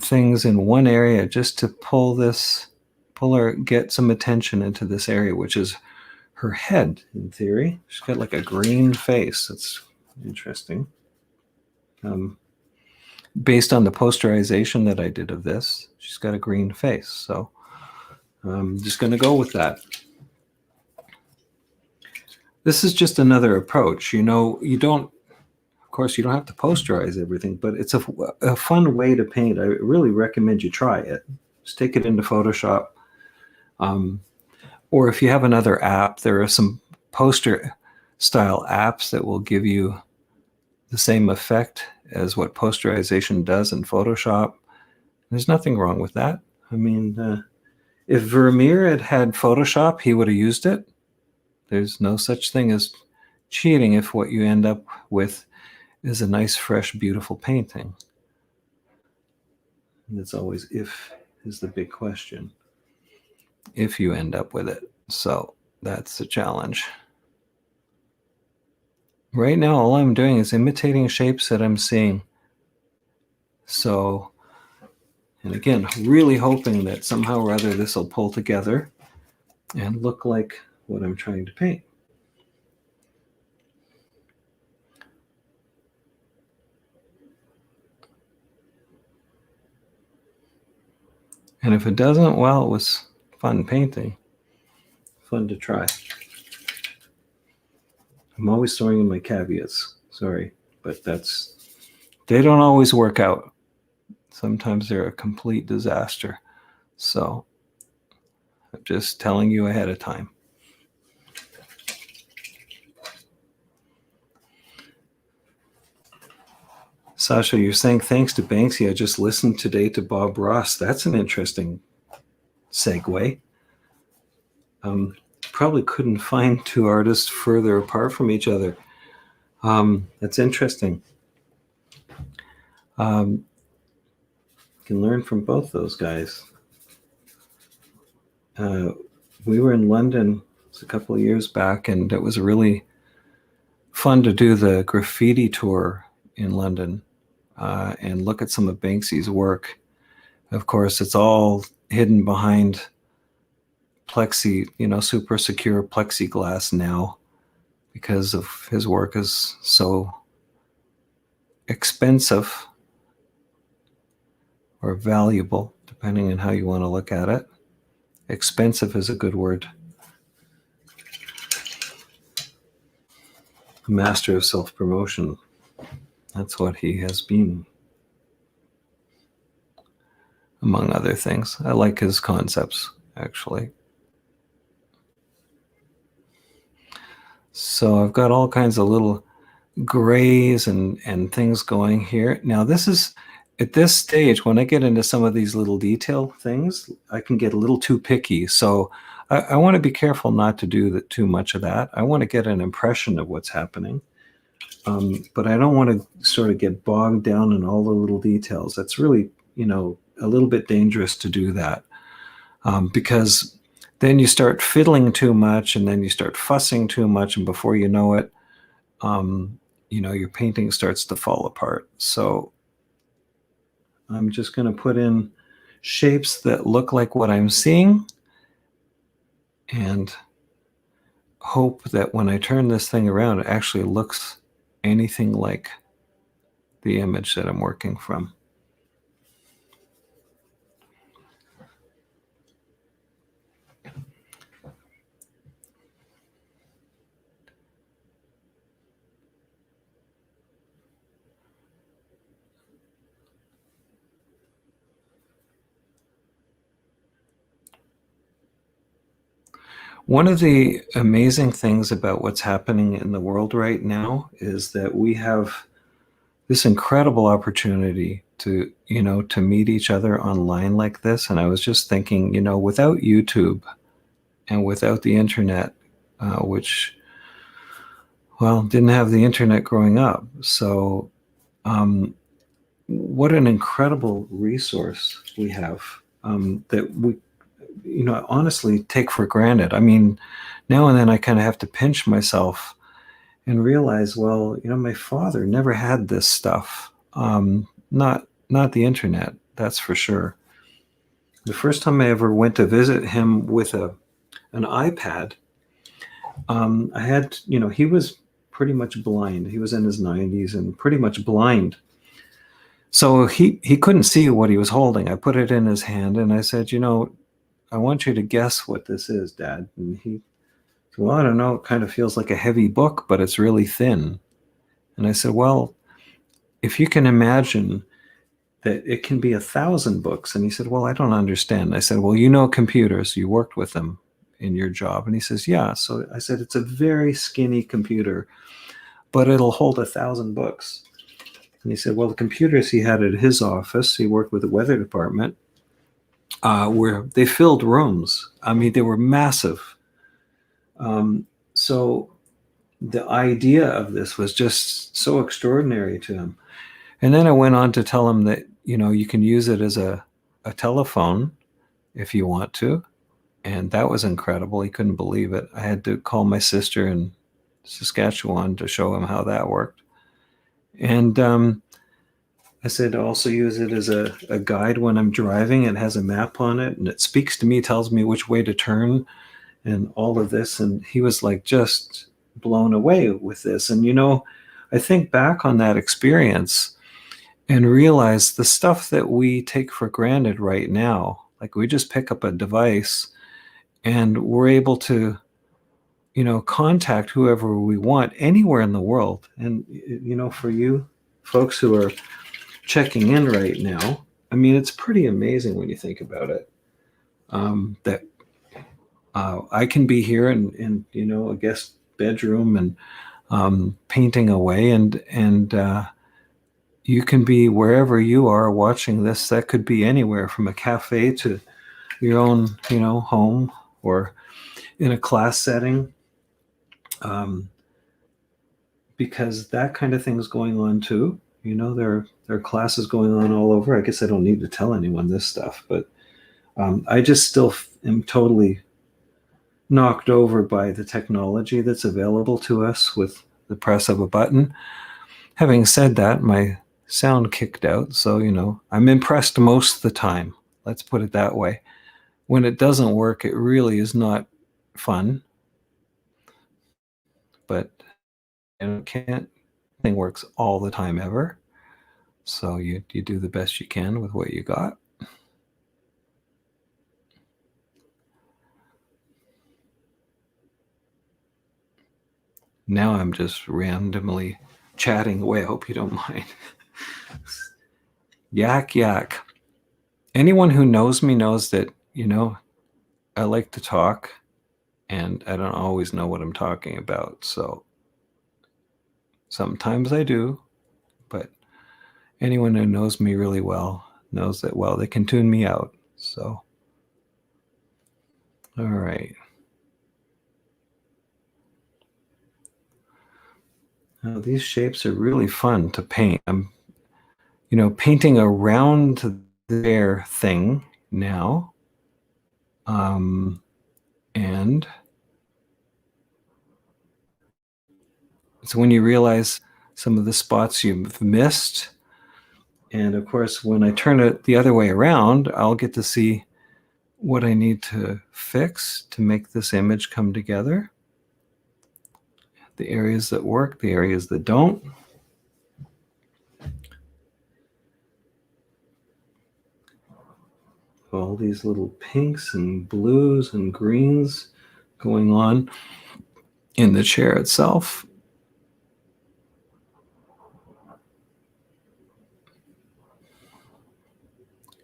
things in one area just to pull her, get some attention into this area, which is her head, in theory. She's got like a green face. That's interesting. Based on the posterization that I did of this, she's got a green face. So I'm just going to go with that. This is just another approach. You know, of course, you don't have to posterize everything, but it's a fun way to paint. I really recommend you try it. Just take it into Photoshop. Or if you have another app, there are some poster style apps that will give you the same effect as what posterization does in Photoshop. There's nothing wrong with that. I mean, if Vermeer had Photoshop, he would have used it. There's no such thing as cheating if what you end up with is a nice, fresh, beautiful painting. And it's always if is the big question. If you end up with it. So that's the challenge. Right now, all I'm doing is imitating shapes that I'm seeing. So, and again, really hoping that somehow or other this will pull together and look like what I'm trying to paint. And if it doesn't, well, it was fun painting. Fun to try. I'm always throwing in my caveats. Sorry, but they don't always work out. Sometimes they're a complete disaster. So I'm just telling you ahead of time. Sasha, you're saying thanks to Banksy. I just listened today to Bob Ross. That's an interesting segue. Probably couldn't find two artists further apart from each other. That's interesting. You can learn from both those guys. We were in London a couple of years back, and it was really fun to do the graffiti tour in London and look at some of Banksy's work. Of course, it's all hidden behind super secure plexiglass now because of his work is so expensive or valuable, depending on how you want to look at it. Expensive is a good word. A master of self-promotion. That's what he has been, among other things. I like his concepts, actually. So I've got all kinds of little grays and things going here. Now this is, at this stage, when I get into some of these little detail things, I can get a little too picky. So I want to be careful not to do too much of that. I want to get an impression of what's happening. But I don't want to sort of get bogged down in all the little details. That's really, a little bit dangerous to do that. Because then you start fiddling too much, and then you start fussing too much, and before you know it, your painting starts to fall apart. So I'm just going to put in shapes that look like what I'm seeing and hope that when I turn this thing around, it actually looks anything like the image that I'm working from. One of the amazing things about what's happening in the world right now is that we have this incredible opportunity to, to meet each other online like this. And I was just thinking, without YouTube and without the internet, which, well, didn't have the internet growing up. So, what an incredible resource we have, that we, honestly take for granted. I mean, now and then I kind of have to pinch myself and realize, well, my father never had this stuff. Not the internet, that's for sure. The first time I ever went to visit him with an iPad, I had, he was pretty much blind. He was in his 90s and pretty much blind. So he couldn't see what he was holding. I put it in his hand and I said, I want you to guess what this is, Dad. And he said, well, I don't know. It kind of feels like a heavy book, but it's really thin. And I said, well, if you can imagine that it can be 1,000 books. And he said, well, I don't understand. I said, well, computers. You worked with them in your job. And he says, yeah. So I said, it's a very skinny computer, but it'll hold 1,000 books. And he said, well, the computers he had at his office, he worked with the weather department, where they filled rooms. I mean, they were massive. So the idea of this was just so extraordinary to him. And then I went on to tell him that, you can use it as a telephone if you want to. And that was incredible. He couldn't believe it. I had to call my sister in Saskatchewan to show him how that worked. And I said, also use it as a guide when I'm driving. It has a map on it and it speaks to me, tells me which way to turn and all of this. And he was like just blown away with this. And, I think back on that experience and realize the stuff that we take for granted right now, like we just pick up a device and we're able to, contact whoever we want anywhere in the world. And, for you folks who are checking in right now, I mean, it's pretty amazing when you think about it, that I can be here in a guest bedroom and painting away, and you can be wherever you are watching this. That could be anywhere from a cafe to your own, home or in a class setting, because that kind of thing is going on too. There are classes going on all over. I guess I don't need to tell anyone this stuff, but I just still am totally knocked over by the technology that's available to us with the press of a button. Having said that, my sound kicked out, so I'm impressed most of the time. Let's put it that way. When it doesn't work, it really is not fun. But can't thing works all the time ever. So you do the best you can with what you got. Now I'm just randomly chatting away. I hope you don't mind. Yak. Anyone who knows me knows that, I like to talk and I don't always know what I'm talking about. So sometimes I do, but anyone who knows me really well knows that, well, they can tune me out. So, all right. Now, these shapes are really fun to paint. I'm, painting around their thing now. And so when you realize some of the spots you've missed, and of course, when I turn it the other way around, I'll get to see what I need to fix to make this image come together. The areas that work, the areas that don't. All these little pinks and blues and greens going on in the chair itself.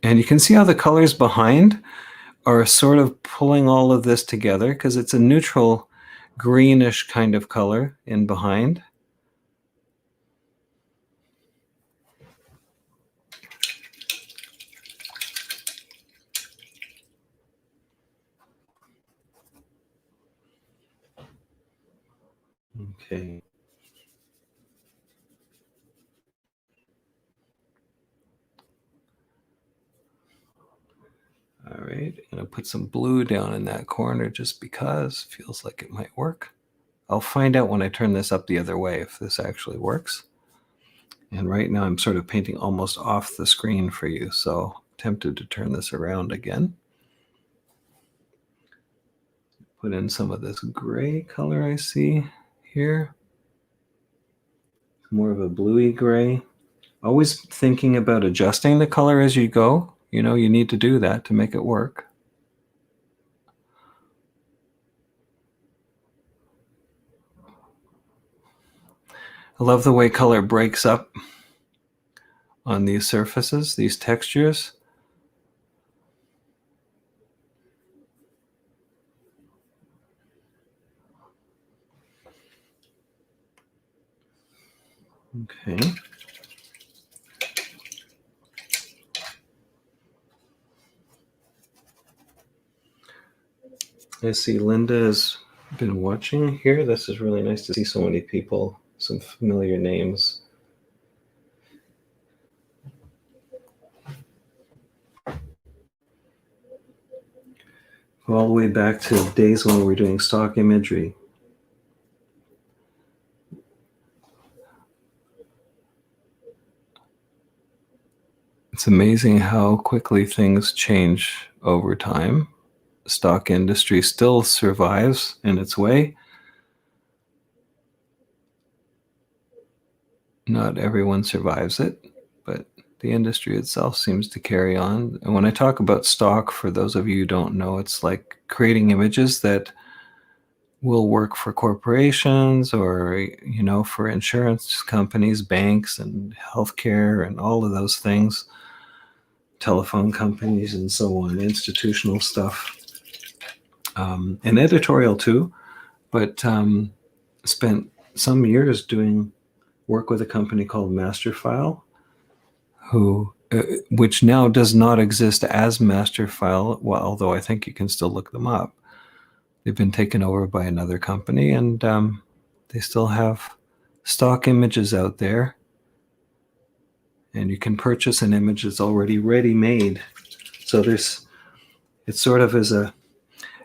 And you can see how the colors behind are sort of pulling all of this together because it's a neutral greenish kind of color in behind. Okay. All right, I'm gonna put some blue down in that corner just because it feels like it might work. I'll find out when I turn this up the other way if this actually works. And right now I'm sort of painting almost off the screen for you, so I'm tempted to turn this around again. Put in some of this gray color I see here. More of a bluey gray. Always thinking about adjusting the color as you go. You know, you need to do that to make it work. I love the way color breaks up on these surfaces, these textures. Okay. I see Linda has been watching here. This is really nice to see so many people, some familiar names. All the way back to days when we were doing stock imagery. It's amazing how quickly things change over time. The stock industry still survives in its way. Not everyone survives it, but the industry itself seems to carry on. And when I talk about stock, for those of you who don't know, it's like creating images that will work for corporations or, you know, for insurance companies, banks, and healthcare, and all of those things, telephone companies, and so on, institutional stuff, and editorial too. But spent some years doing work with a company called Masterfile, which now does not exist as Masterfile, well, although I think you can still look them up. They've been taken over by another company, and they still have stock images out there. And you can purchase an image that's already ready-made. So it sort of is an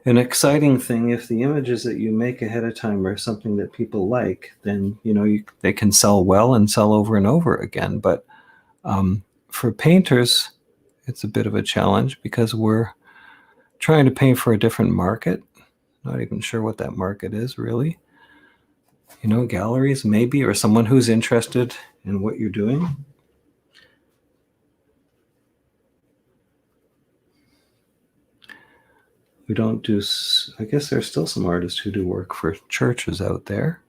exciting thing. If the images that you make ahead of time are something that people like, then they can sell well and sell over and over again. But for painters, it's a bit of a challenge because we're trying to paint for a different market. Not even sure what that market is really. Galleries maybe, or someone who's interested in what you're doing. We don't do, I guess there's still some artists who do work for churches out there.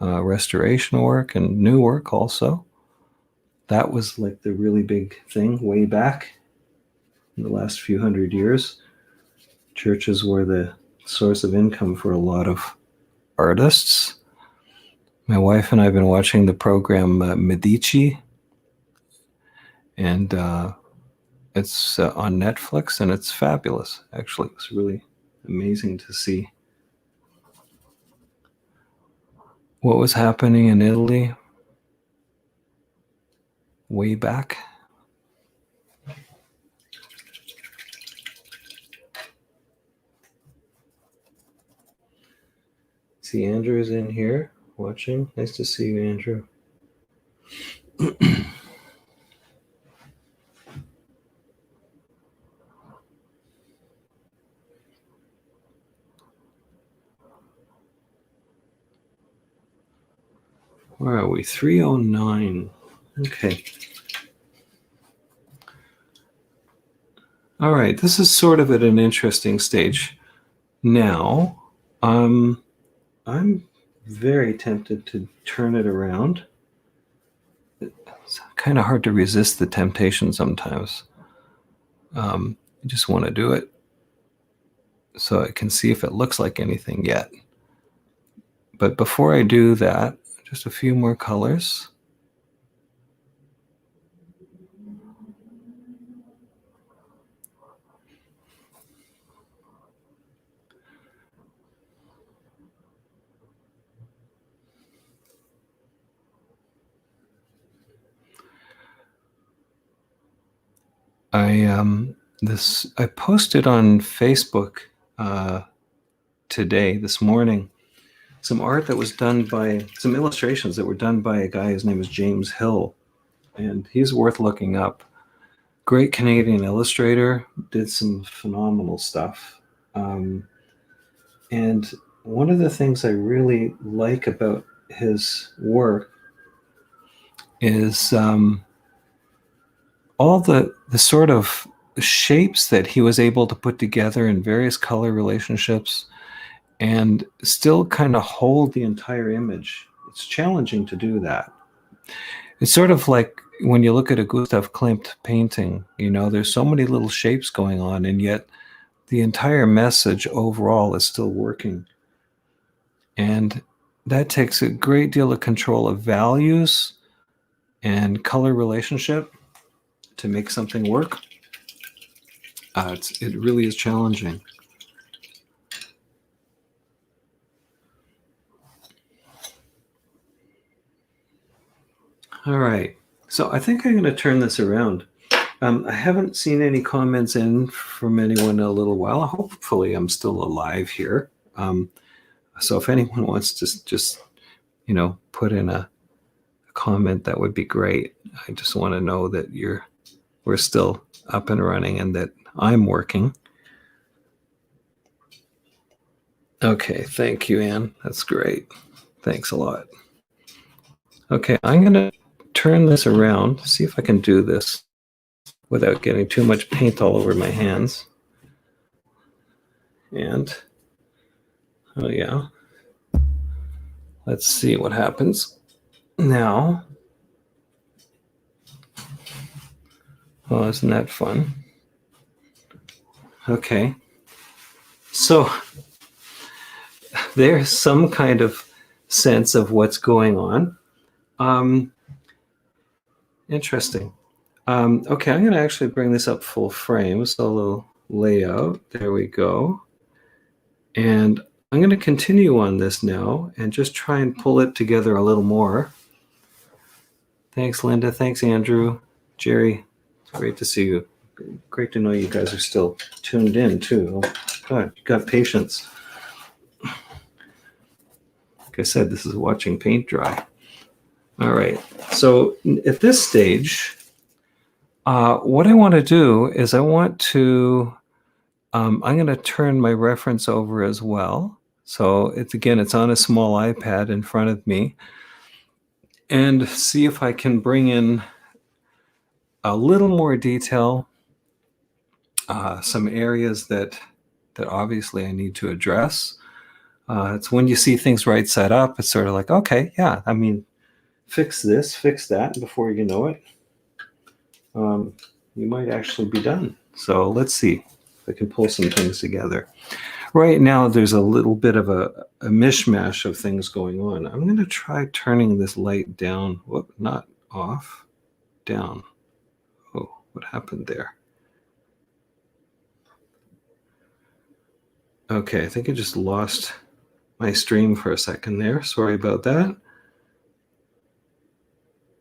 Restoration work and new work also. That was like the really big thing way back in the last few hundred years. Churches were the source of income for a lot of artists. My wife and I have been watching the program Medici, and it's on Netflix, and it's fabulous. Actually, it was really amazing to see what was happening in Italy way back. See, Andrew's in here watching. Nice to see you, Andrew. Where are we? 309. Okay. All right. This is sort of at an interesting stage now. I'm very tempted to turn it around. It's kind of hard to resist the temptation sometimes. You just want to do it. so I can see if it looks like anything yet. But before I do that, just a few more colors. I posted on Facebook this morning, some art that was done by some illustrations that were done by a guy. His name is James Hill, and he's worth looking up. Great Canadian illustrator, did some phenomenal stuff. And one of the things I really like about his work is all the sort of shapes that he was able to put together in various color relationships and still kind of hold the entire image. It's challenging to do that. It's sort of like when you look at a Gustav Klimt painting, you know, there's so many little shapes going on, and yet the entire message overall is still working. And that takes a great deal of control of values and color relationship to make something work. It really is challenging. All right, so I think I'm going to turn this around. I haven't seen any comments in from anyone in a little while. Hopefully I'm still alive here. So if anyone wants to just, you know, put in a comment, that would be great. I just want to know that we're still up and running and that I'm working. Okay, thank you, Anne. That's great. Thanks a lot. Okay, I'm going to turn this around, see if I can do this without getting too much paint all over my hands. And, oh yeah, let's see what happens now. Oh, isn't that fun? Okay, so there's some kind of sense of what's going on. Interesting. Okay, I'm going to actually bring this up full frame, so a little layout. There we go. And I'm going to continue on this now and just try and pull it together a little more. Thanks, Linda. Thanks, Andrew. Jerry, it's great to see you. Great to know you guys are still tuned in, too. Oh, God, you got patience. Like I said, this is watching paint dry. All right, so at this stage, what I want to do is I'm going to turn my reference over as well. So it's on a small iPad in front of me, and see if I can bring in a little more detail, some areas that obviously I need to address. It's when you see things right side up, it's sort of like, okay, yeah, I mean, fix this, fix that, and before you know it, you might actually be done. So let's see if I can pull some things together. Right now, there's a little bit of a mishmash of things going on. I'm going to try turning this light down. Whoop, not off, down. Oh, what happened there? Okay, I think I just lost my stream for a second there. Sorry about that.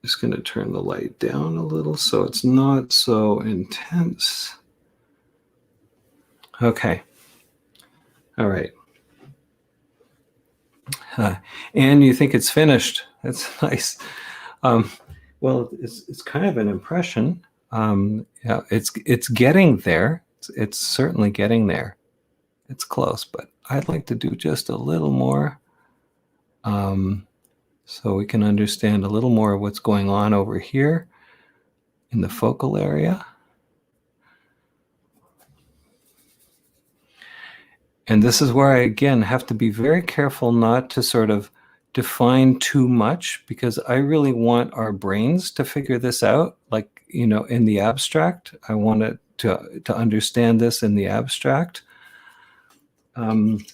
Just going to turn the light down a little so it's not so intense. Okay. All right. And you think it's finished. That's nice. Well, it's kind of an impression. Yeah, it's getting there. It's certainly getting there. It's close, but I'd like to do just a little more, so we can understand a little more of what's going on over here in the focal area. And this is where I, again, have to be very careful not to sort of define too much, because I really want our brains to figure this out, like, you know, in the abstract. I want it to understand this in the abstract. And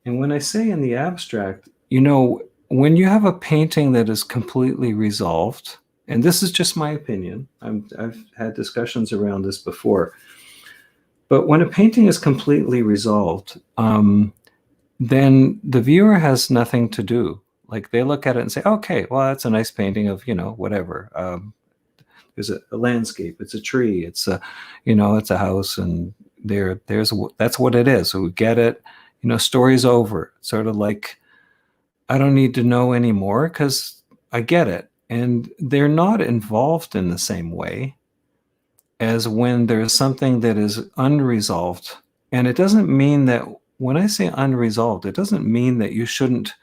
when I say in the abstract, you know, when you have a painting that is completely resolved, and this is just my opinion, I've had discussions around this before, but when a painting is completely resolved, then the viewer has nothing to do. Like they look at it and say, okay, well, that's a nice painting of, you know, whatever. There's a landscape, it's a tree, it's a, you know, it's a house, and that's what it is. So we get it, you know, story's over. Sort of like, I don't need to know anymore because I get it. And they're not involved in the same way as when there's something that is unresolved. And it doesn't mean that, when I say unresolved, it doesn't mean that you shouldn't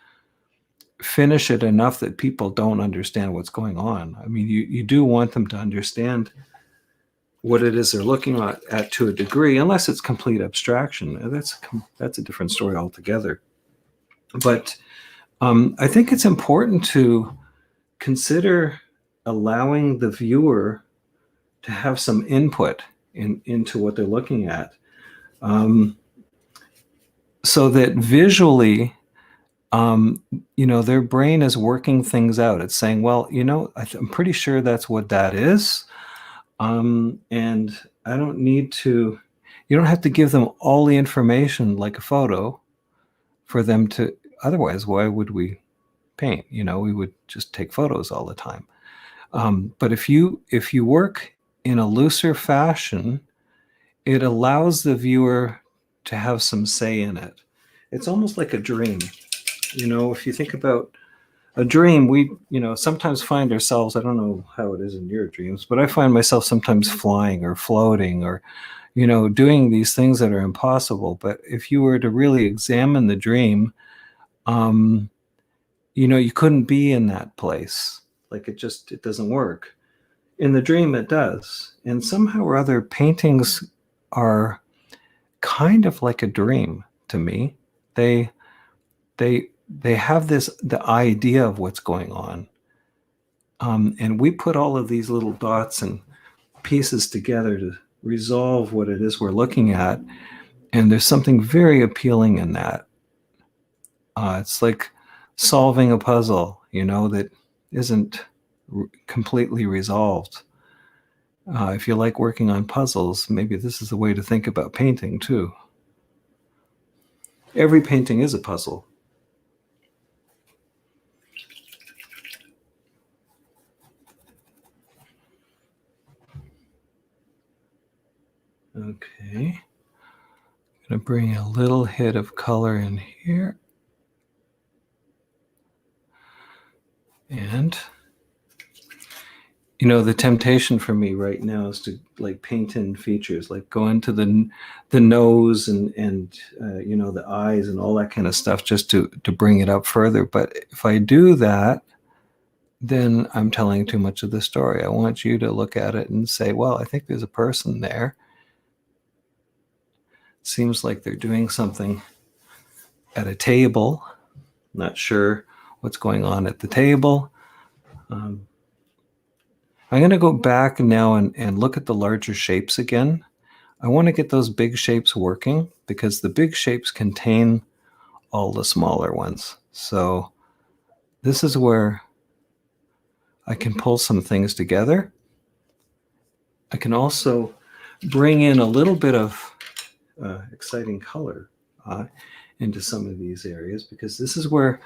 finish it enough that people don't understand what's going on. I mean, you do want them to understand what it is they're looking at to a degree, unless it's complete abstraction. That's a different story altogether. But I think it's important to consider allowing the viewer to have some input into what they're looking at, so that visually, you know, their brain is working things out. It's saying, well, you know, I'm pretty sure that's what that is. And I don't need to, you don't have to give them all the information like a photo for them to, otherwise, why would we paint? You know, we would just take photos all the time. But if you work in a looser fashion, it allows the viewer to have some say in it. It's almost like a dream. You know, if you think about a dream, we, you know, sometimes find ourselves, I don't know how it is in your dreams, but I find myself sometimes flying or floating or, you know, doing these things that are impossible. But if you were to really examine the dream, you know, you couldn't be in that place. Like it doesn't work. In the dream, it does. And somehow or other, paintings are kind of like a dream to me. They have the idea of what's going on. And we put all of these little dots and pieces together to resolve what it is we're looking at. And there's something very appealing in that. It's like solving a puzzle, you know, that isn't completely resolved. If you like working on puzzles, maybe this is the way to think about painting too. Every painting is a puzzle. Okay. I'm going to bring a little hit of color in here. And, you know, the temptation for me right now is to like paint in features, like go into the nose and you know, the eyes and all that kind of stuff, just to bring it up further. But if I do that, then I'm telling too much of the story. I want you to look at it and say, well, I think there's a person there. Seems like they're doing something at a table. Not sure what's going on at the table. I'm going to go back now and look at the larger shapes again. I want to get those big shapes working because the big shapes contain all the smaller ones. So this is where I can pull some things together. I can also bring in a little bit of exciting color into some of these areas, because this is where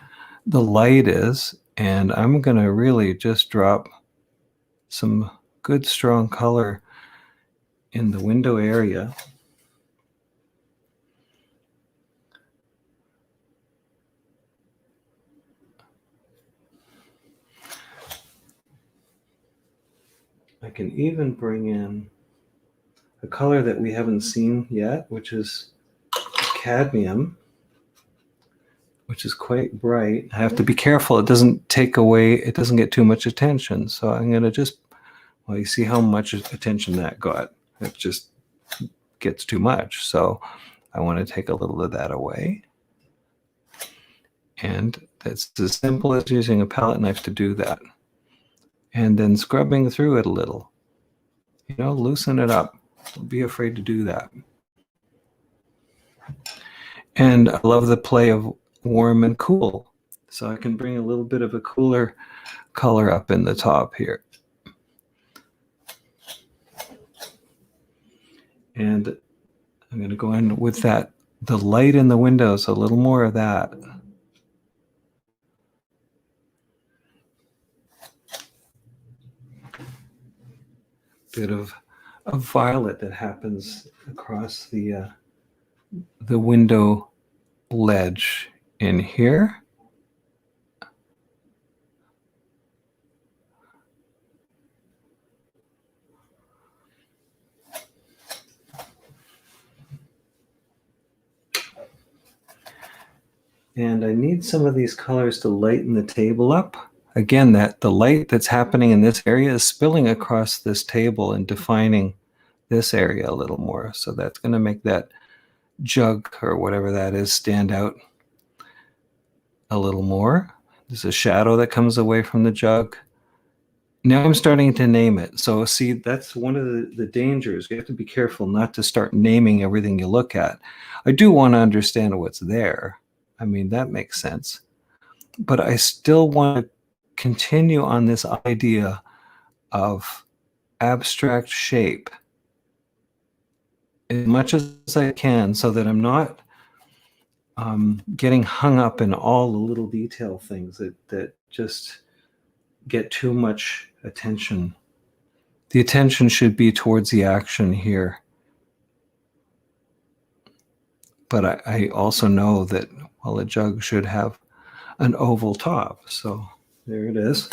the light is, and I'm going to really just drop some good strong color in the window area. I can even bring in a color that we haven't seen yet, which is cadmium, which is quite bright. I have to be careful it doesn't take away, it doesn't get too much attention. So I'm going to just, well, you see how much attention that got. It just gets too much. So I want to take a little of that away. And that's as simple as using a palette knife to do that. And then scrubbing through it a little. You know, loosen it up. Don't be afraid to do that. And I love the play of warm and cool. So I can bring a little bit of a cooler color up in the top here. And I'm going to go in with that, the light in the windows, a little more of that. Bit of a violet that happens across the window ledge in here. And I need some of these colors to lighten the table up. Again, that the light that's happening in this area is spilling across this table and defining this area a little more. So that's going to make that jug or whatever that is stand out a little more. There's a shadow that comes away from the jug. Now I'm starting to name it. So see, that's one of the dangers. You have to be careful not to start naming everything you look at. I do want to understand what's there. I mean, that makes sense. But I still want to continue on this idea of abstract shape as much as I can so that I'm not getting hung up in all the little detail things that just get too much attention. The attention should be towards the action here. But I also know that, well, a jug should have an oval top. So there it is.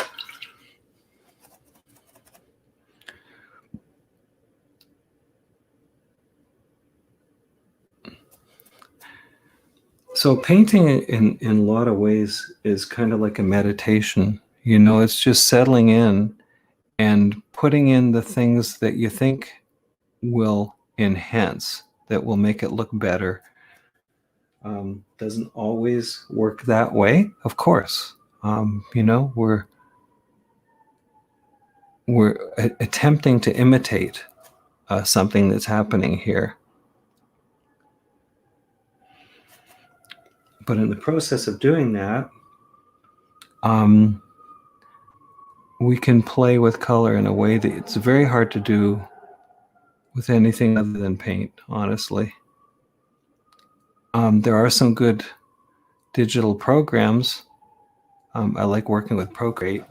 So painting in a lot of ways is kind of like a meditation. You know, it's just settling in and putting in the things that you think will enhance, that will make it look better. Doesn't always work that way, of course. You know, we're attempting to imitate something that's happening here. But in the process of doing that, we can play with color in a way that it's very hard to do with anything other than paint, honestly. There are some good digital programs. I like working with Procreate.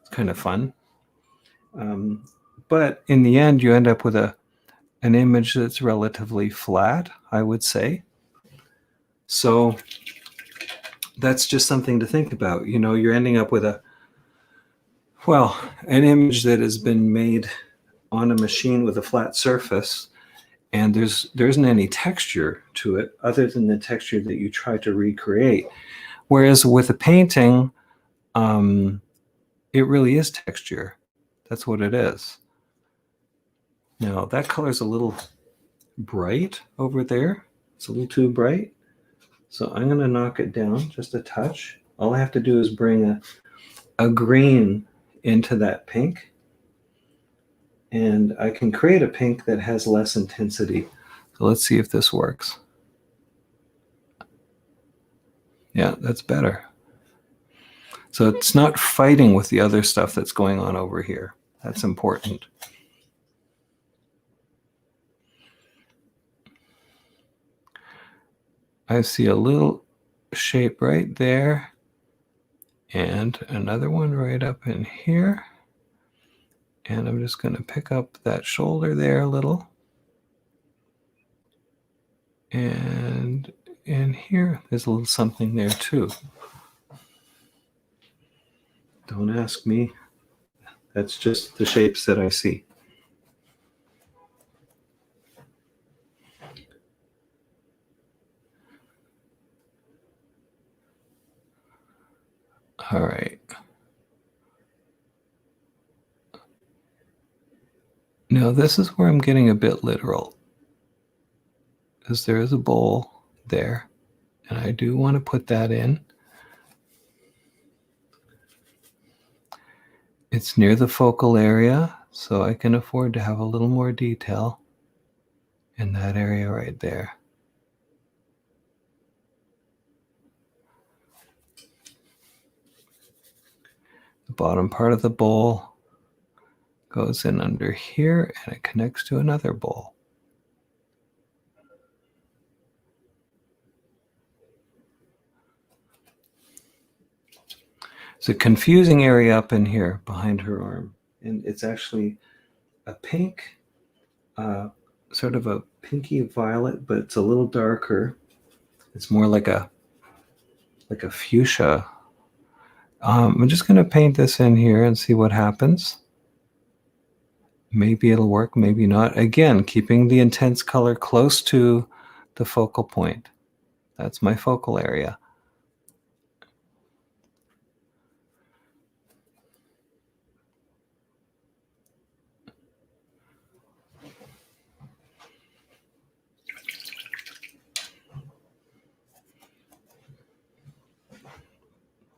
It's kind of fun. But in the end, you end up with an image that's relatively flat, I would say. So that's just something to think about. You know, you're ending up with an image that has been made on a machine with a flat surface, and there isn't any texture to it other than the texture that you try to recreate. Whereas with a painting, it really is texture. That's what it is. Now, that color's a little bright over there. It's a little too bright. So I'm going to knock it down just a touch. All I have to do is bring a green into that pink. And I can create a pink that has less intensity. So let's see if this works. Yeah, that's better. So it's not fighting with the other stuff that's going on over here. That's important. I see a little shape right there and another one right up in here. And I'm just going to pick up that shoulder there a little. And in here, there's a little something there too. Don't ask me. That's just the shapes that I see. All right. Now this is where I'm getting a bit literal, because there is a bowl there, and I do want to put that in. It's near the focal area, so I can afford to have a little more detail in that area right there. bottom part of the bowl goes in under here, and it connects to another bowl. It's a confusing area up in here behind her arm, and it's actually a pink, sort of a pinky violet, but it's a little darker. It's more like a fuchsia. I'm just going to paint this in here and see what happens. Maybe it'll work, maybe not. Again, keeping the intense color close to the focal point. That's my focal area.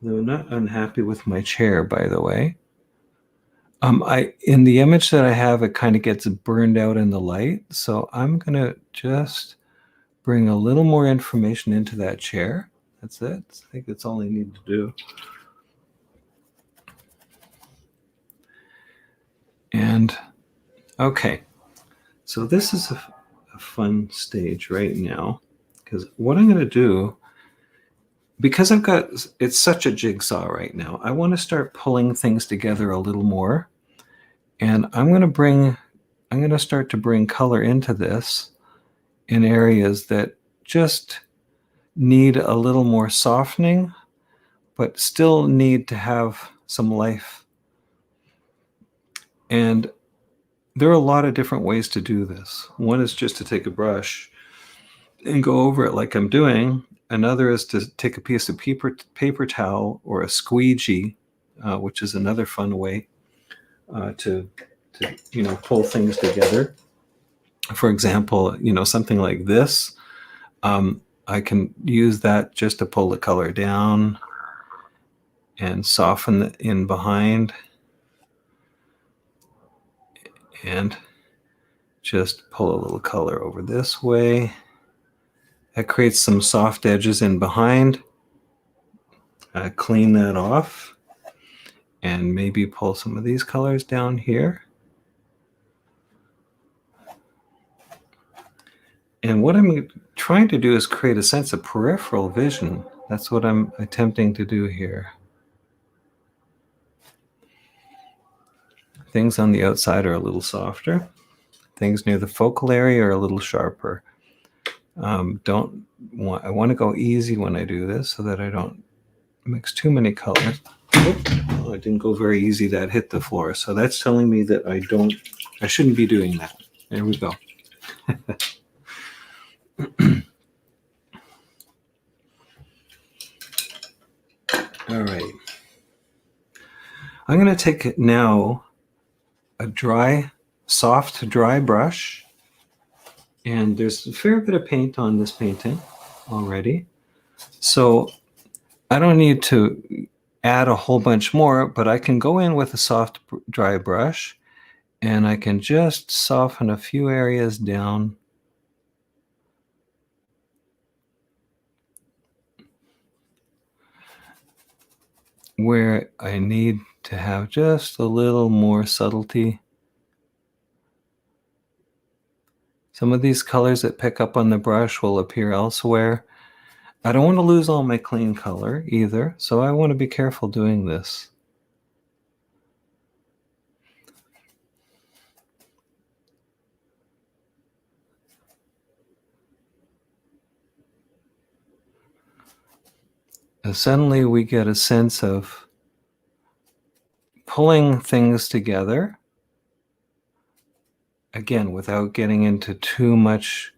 Though I'm not unhappy with my chair, by the way. In the image that I have, it kind of gets burned out in the light. So I'm going to just bring a little more information into that chair. That's it. I think that's all I need to do. And okay, so this is a fun stage right now, because what I'm going to do, because it's such a jigsaw right now, I want to start pulling things together a little more. And I'm going to start to bring color into this in areas that just need a little more softening, but still need to have some life. And there are a lot of different ways to do this. One is just to take a brush and go over it like I'm doing. Another is to take a piece of paper towel or a squeegee, which is another fun way to pull things together. For example, something like this, I can use that just to pull the color down and soften it in behind, and just pull a little color over this way. That creates some soft edges in behind. Clean that off and maybe pull some of these colors down here. And what I'm trying to do is create a sense of peripheral vision. That's what I'm attempting to do here. Things on the outside are a little softer. Things near the focal area are a little sharper. I want to go easy when I do this so that I don't mix too many colors. Oh, it didn't go very easy. That hit the floor. So that's telling me that I shouldn't be doing that. There we go. All right. I'm going to take now a soft dry brush, and there's a fair bit of paint on this painting already. So I don't need to add a whole bunch more, but I can go in with a soft dry brush and I can just soften a few areas down. Where I need to have just a little more subtlety. Some of these colors that pick up on the brush will appear elsewhere. I don't want to lose all my clean color either, so I want to be careful doing this. And suddenly we get a sense of pulling things together, again, without getting into too much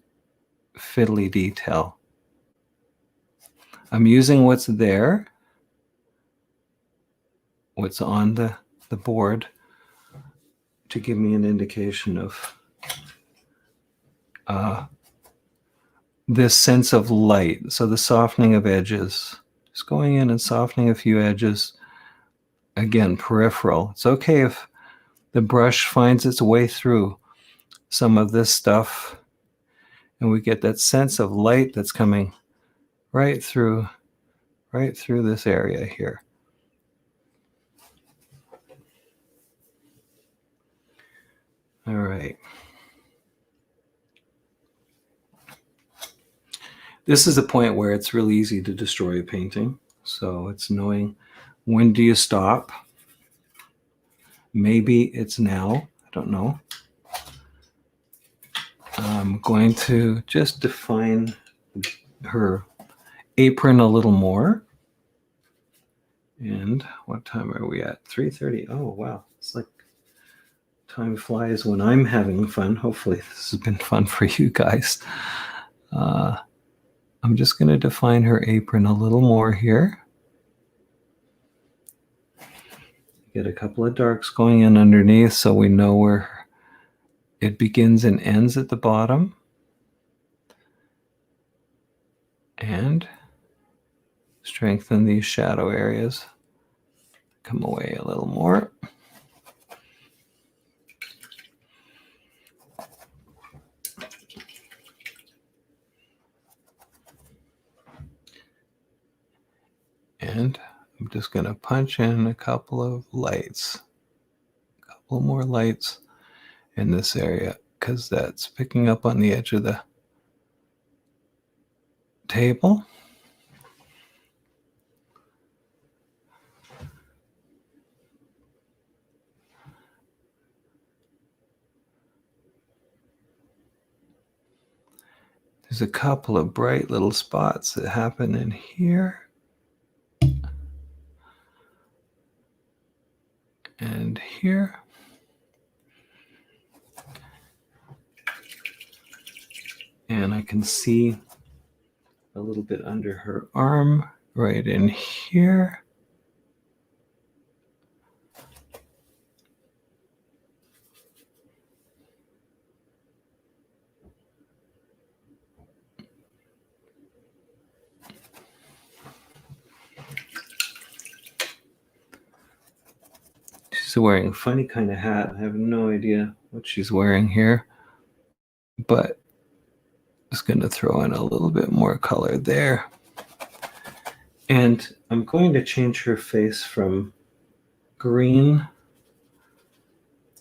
fiddly detail. I'm using what's there, what's on the board, to give me an indication of this sense of light. So the softening of edges, just going in and softening a few edges. Again, peripheral. It's okay if the brush finds its way through some of this stuff and we get that sense of light that's coming right through this area here. All right. This is the point where it's really easy to destroy a painting. So it's knowing when do you stop. Maybe it's now. I don't know. I'm going to just define her apron a little more. And what time are we at? 3:30. Oh, wow. It's like time flies when I'm having fun. Hopefully this has been fun for you guys. I'm just going to define her apron a little more here. Get a couple of darks going in underneath so we know where it begins and ends at the bottom. And strengthen these shadow areas. Come away a little more. And I'm just going to punch in a couple of lights. A couple more lights in this area because that's picking up on the edge of the table. There's a couple of bright little spots that happen in here. And here. And I can see a little bit under her arm right in here. She's wearing a funny kind of hat. I have no idea what she's wearing here, but just going to throw in a little bit more color there. And I'm going to change her face from green.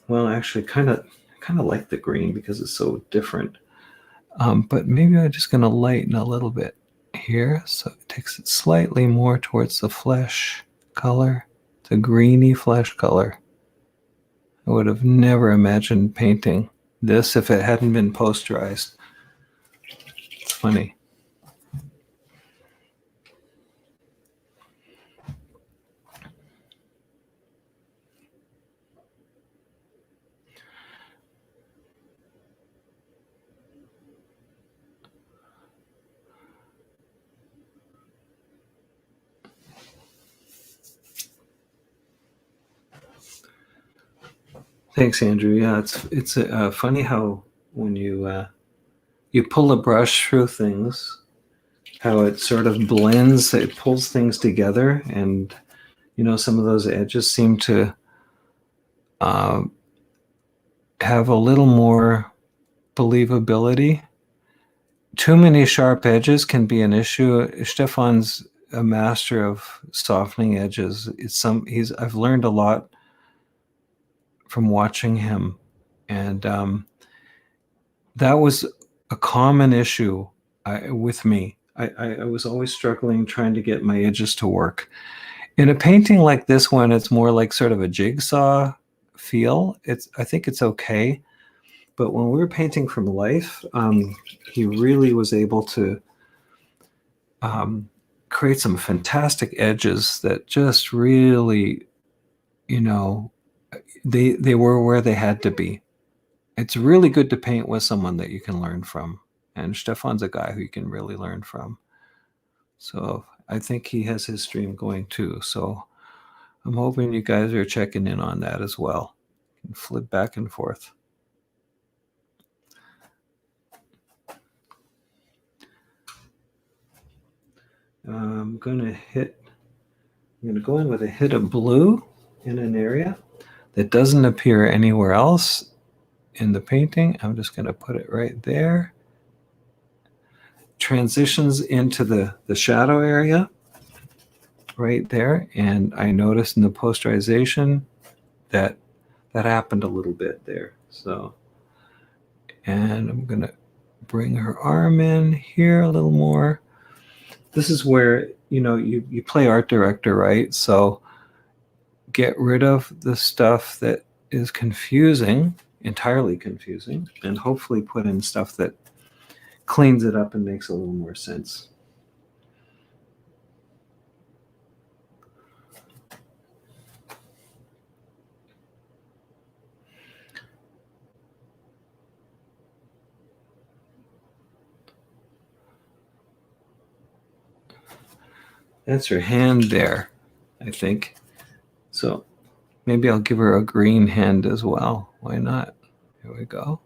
Well, actually, kind of like the green because it's so different. But maybe I'm just going to lighten a little bit here, so it takes it slightly more towards the flesh color, the greeny flesh color. I would have never imagined painting this if it hadn't been posterized. It's funny. Thanks, Andrew. Yeah, it's funny how when you pull a brush through things, how it sort of blends, it pulls things together, and some of those edges seem to have a little more believability. Too many sharp edges can be an issue. Stefan's a master of softening edges. I've learned a lot from watching him, and that was a common issue with me. I was always struggling trying to get my edges to work. In a painting like this one, it's more like sort of a jigsaw feel. I think it's okay. But when we were painting from life, he really was able to create some fantastic edges that just really, they were where they had to be. It's really good to paint with someone that you can learn from. And Stefan's a guy who you can really learn from. So I think he has his stream going too. So I'm hoping you guys are checking in on that as well. You can flip back and forth. I'm going to go in with a hit of blue in an area that doesn't appear anywhere else in the painting. I'm just going to put it right there. Transitions into the shadow area right there. And I noticed in the posterization that happened a little bit there. So, and I'm going to bring her arm in here a little more. This is where, you play art director, right? So get rid of the stuff that is confusing, entirely confusing, and hopefully put in stuff that cleans it up and makes a little more sense. That's her hand there, I think. So maybe I'll give her a green hand as well. Why not? Here we go.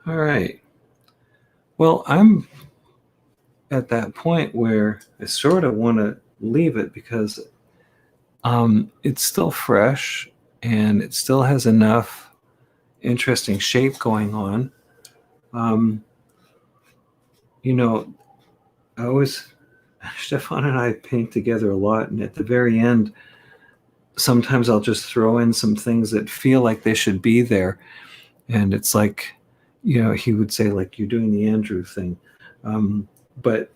All right. Well, I'm at that point where I sort of want to leave it because it's still fresh and it still has enough interesting shape going on. I always, Stefan and I paint together a lot, and at the very end, sometimes I'll just throw in some things that feel like they should be there. And it's like, he would say, like, you're doing the Andrew thing. But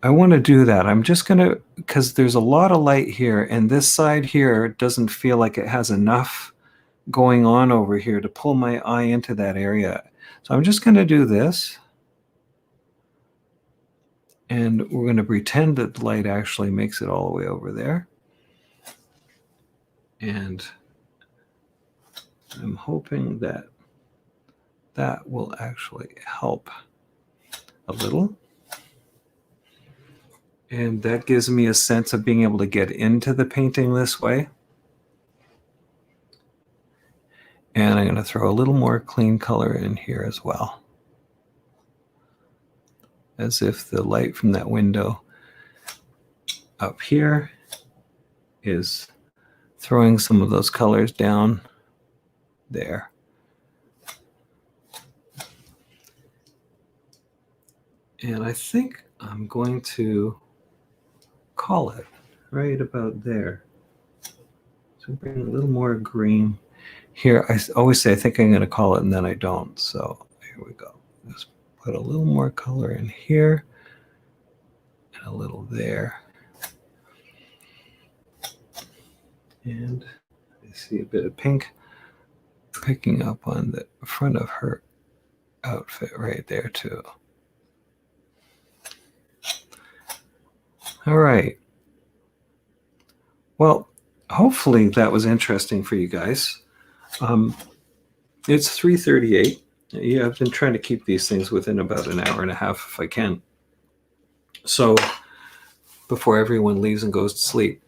I want to do that. I'm just going to, because there's a lot of light here, and this side here doesn't feel like it has enough going on over here to pull my eye into that area. So I'm just going to do this. And we're going to pretend that the light actually makes it all the way over there. And I'm hoping that that will actually help a little. And that gives me a sense of being able to get into the painting this way. And I'm going to throw a little more clean color in here as well, as if the light from that window up here is throwing some of those colors down there. And I think I'm going to call it right about there. So bring a little more green here. I always say I think I'm going to call it, and then I don't. So here we go. Just put a little more color in here and a little there. And I see a bit of pink picking up on the front of her outfit right there too. All right. Well, hopefully that was interesting for you guys. It's 3:38. Yeah, I've been trying to keep these things within about an hour and a half if I can. So before everyone leaves and goes to sleep.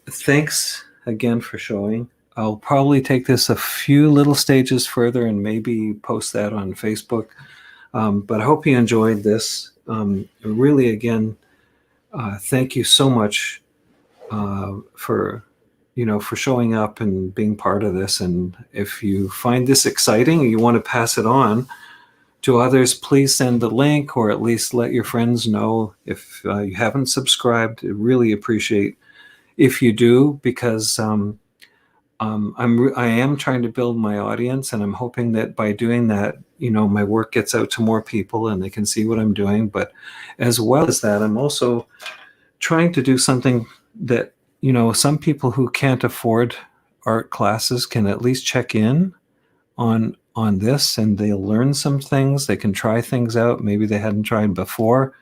Thanks again for showing. I'll probably take this a few little stages further and maybe post that on Facebook. But I hope you enjoyed this. Really, again, thank you so much for showing up and being part of this. And if you find this exciting and you want to pass it on to others, please send the link, or at least let your friends know. If you haven't subscribed, I really appreciate if you do, because I am trying to build my audience, and I'm hoping that by doing that, my work gets out to more people and they can see what I'm doing. But as well as that, I'm also trying to do something that, some people who can't afford art classes can at least check in on this, and they'll learn some things. They can try things out maybe they hadn't tried before.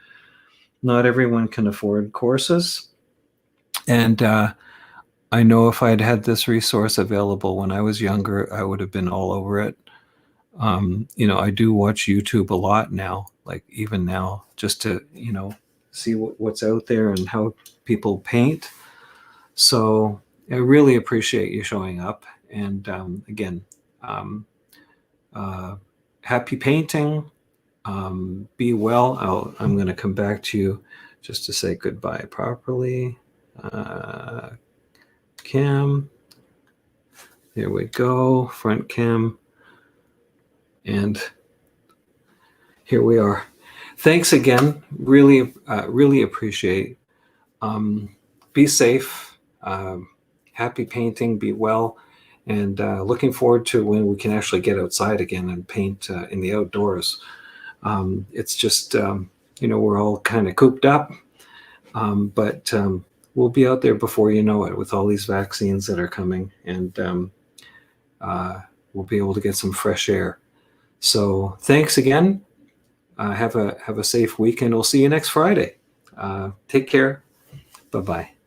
Not everyone can afford courses. And I know if I'd had this resource available when I was younger, I would have been all over it. I do watch YouTube a lot now, like even now, just to, see what's out there and how people paint. So I really appreciate you showing up. And again, happy painting. Be well. I'm going to come back to you just to say goodbye properly. Cam. There we go. Front cam. And here we are. Thanks again. Really, really appreciate. Be safe. Happy painting. Be well. And looking forward to when we can actually get outside again and paint in the outdoors. It's just, we're all kind of cooped up, but we'll be out there before you know it with all these vaccines that are coming, and we'll be able to get some fresh air. So thanks again. Have a safe weekend. We'll see you next Friday. Take care. Bye-bye.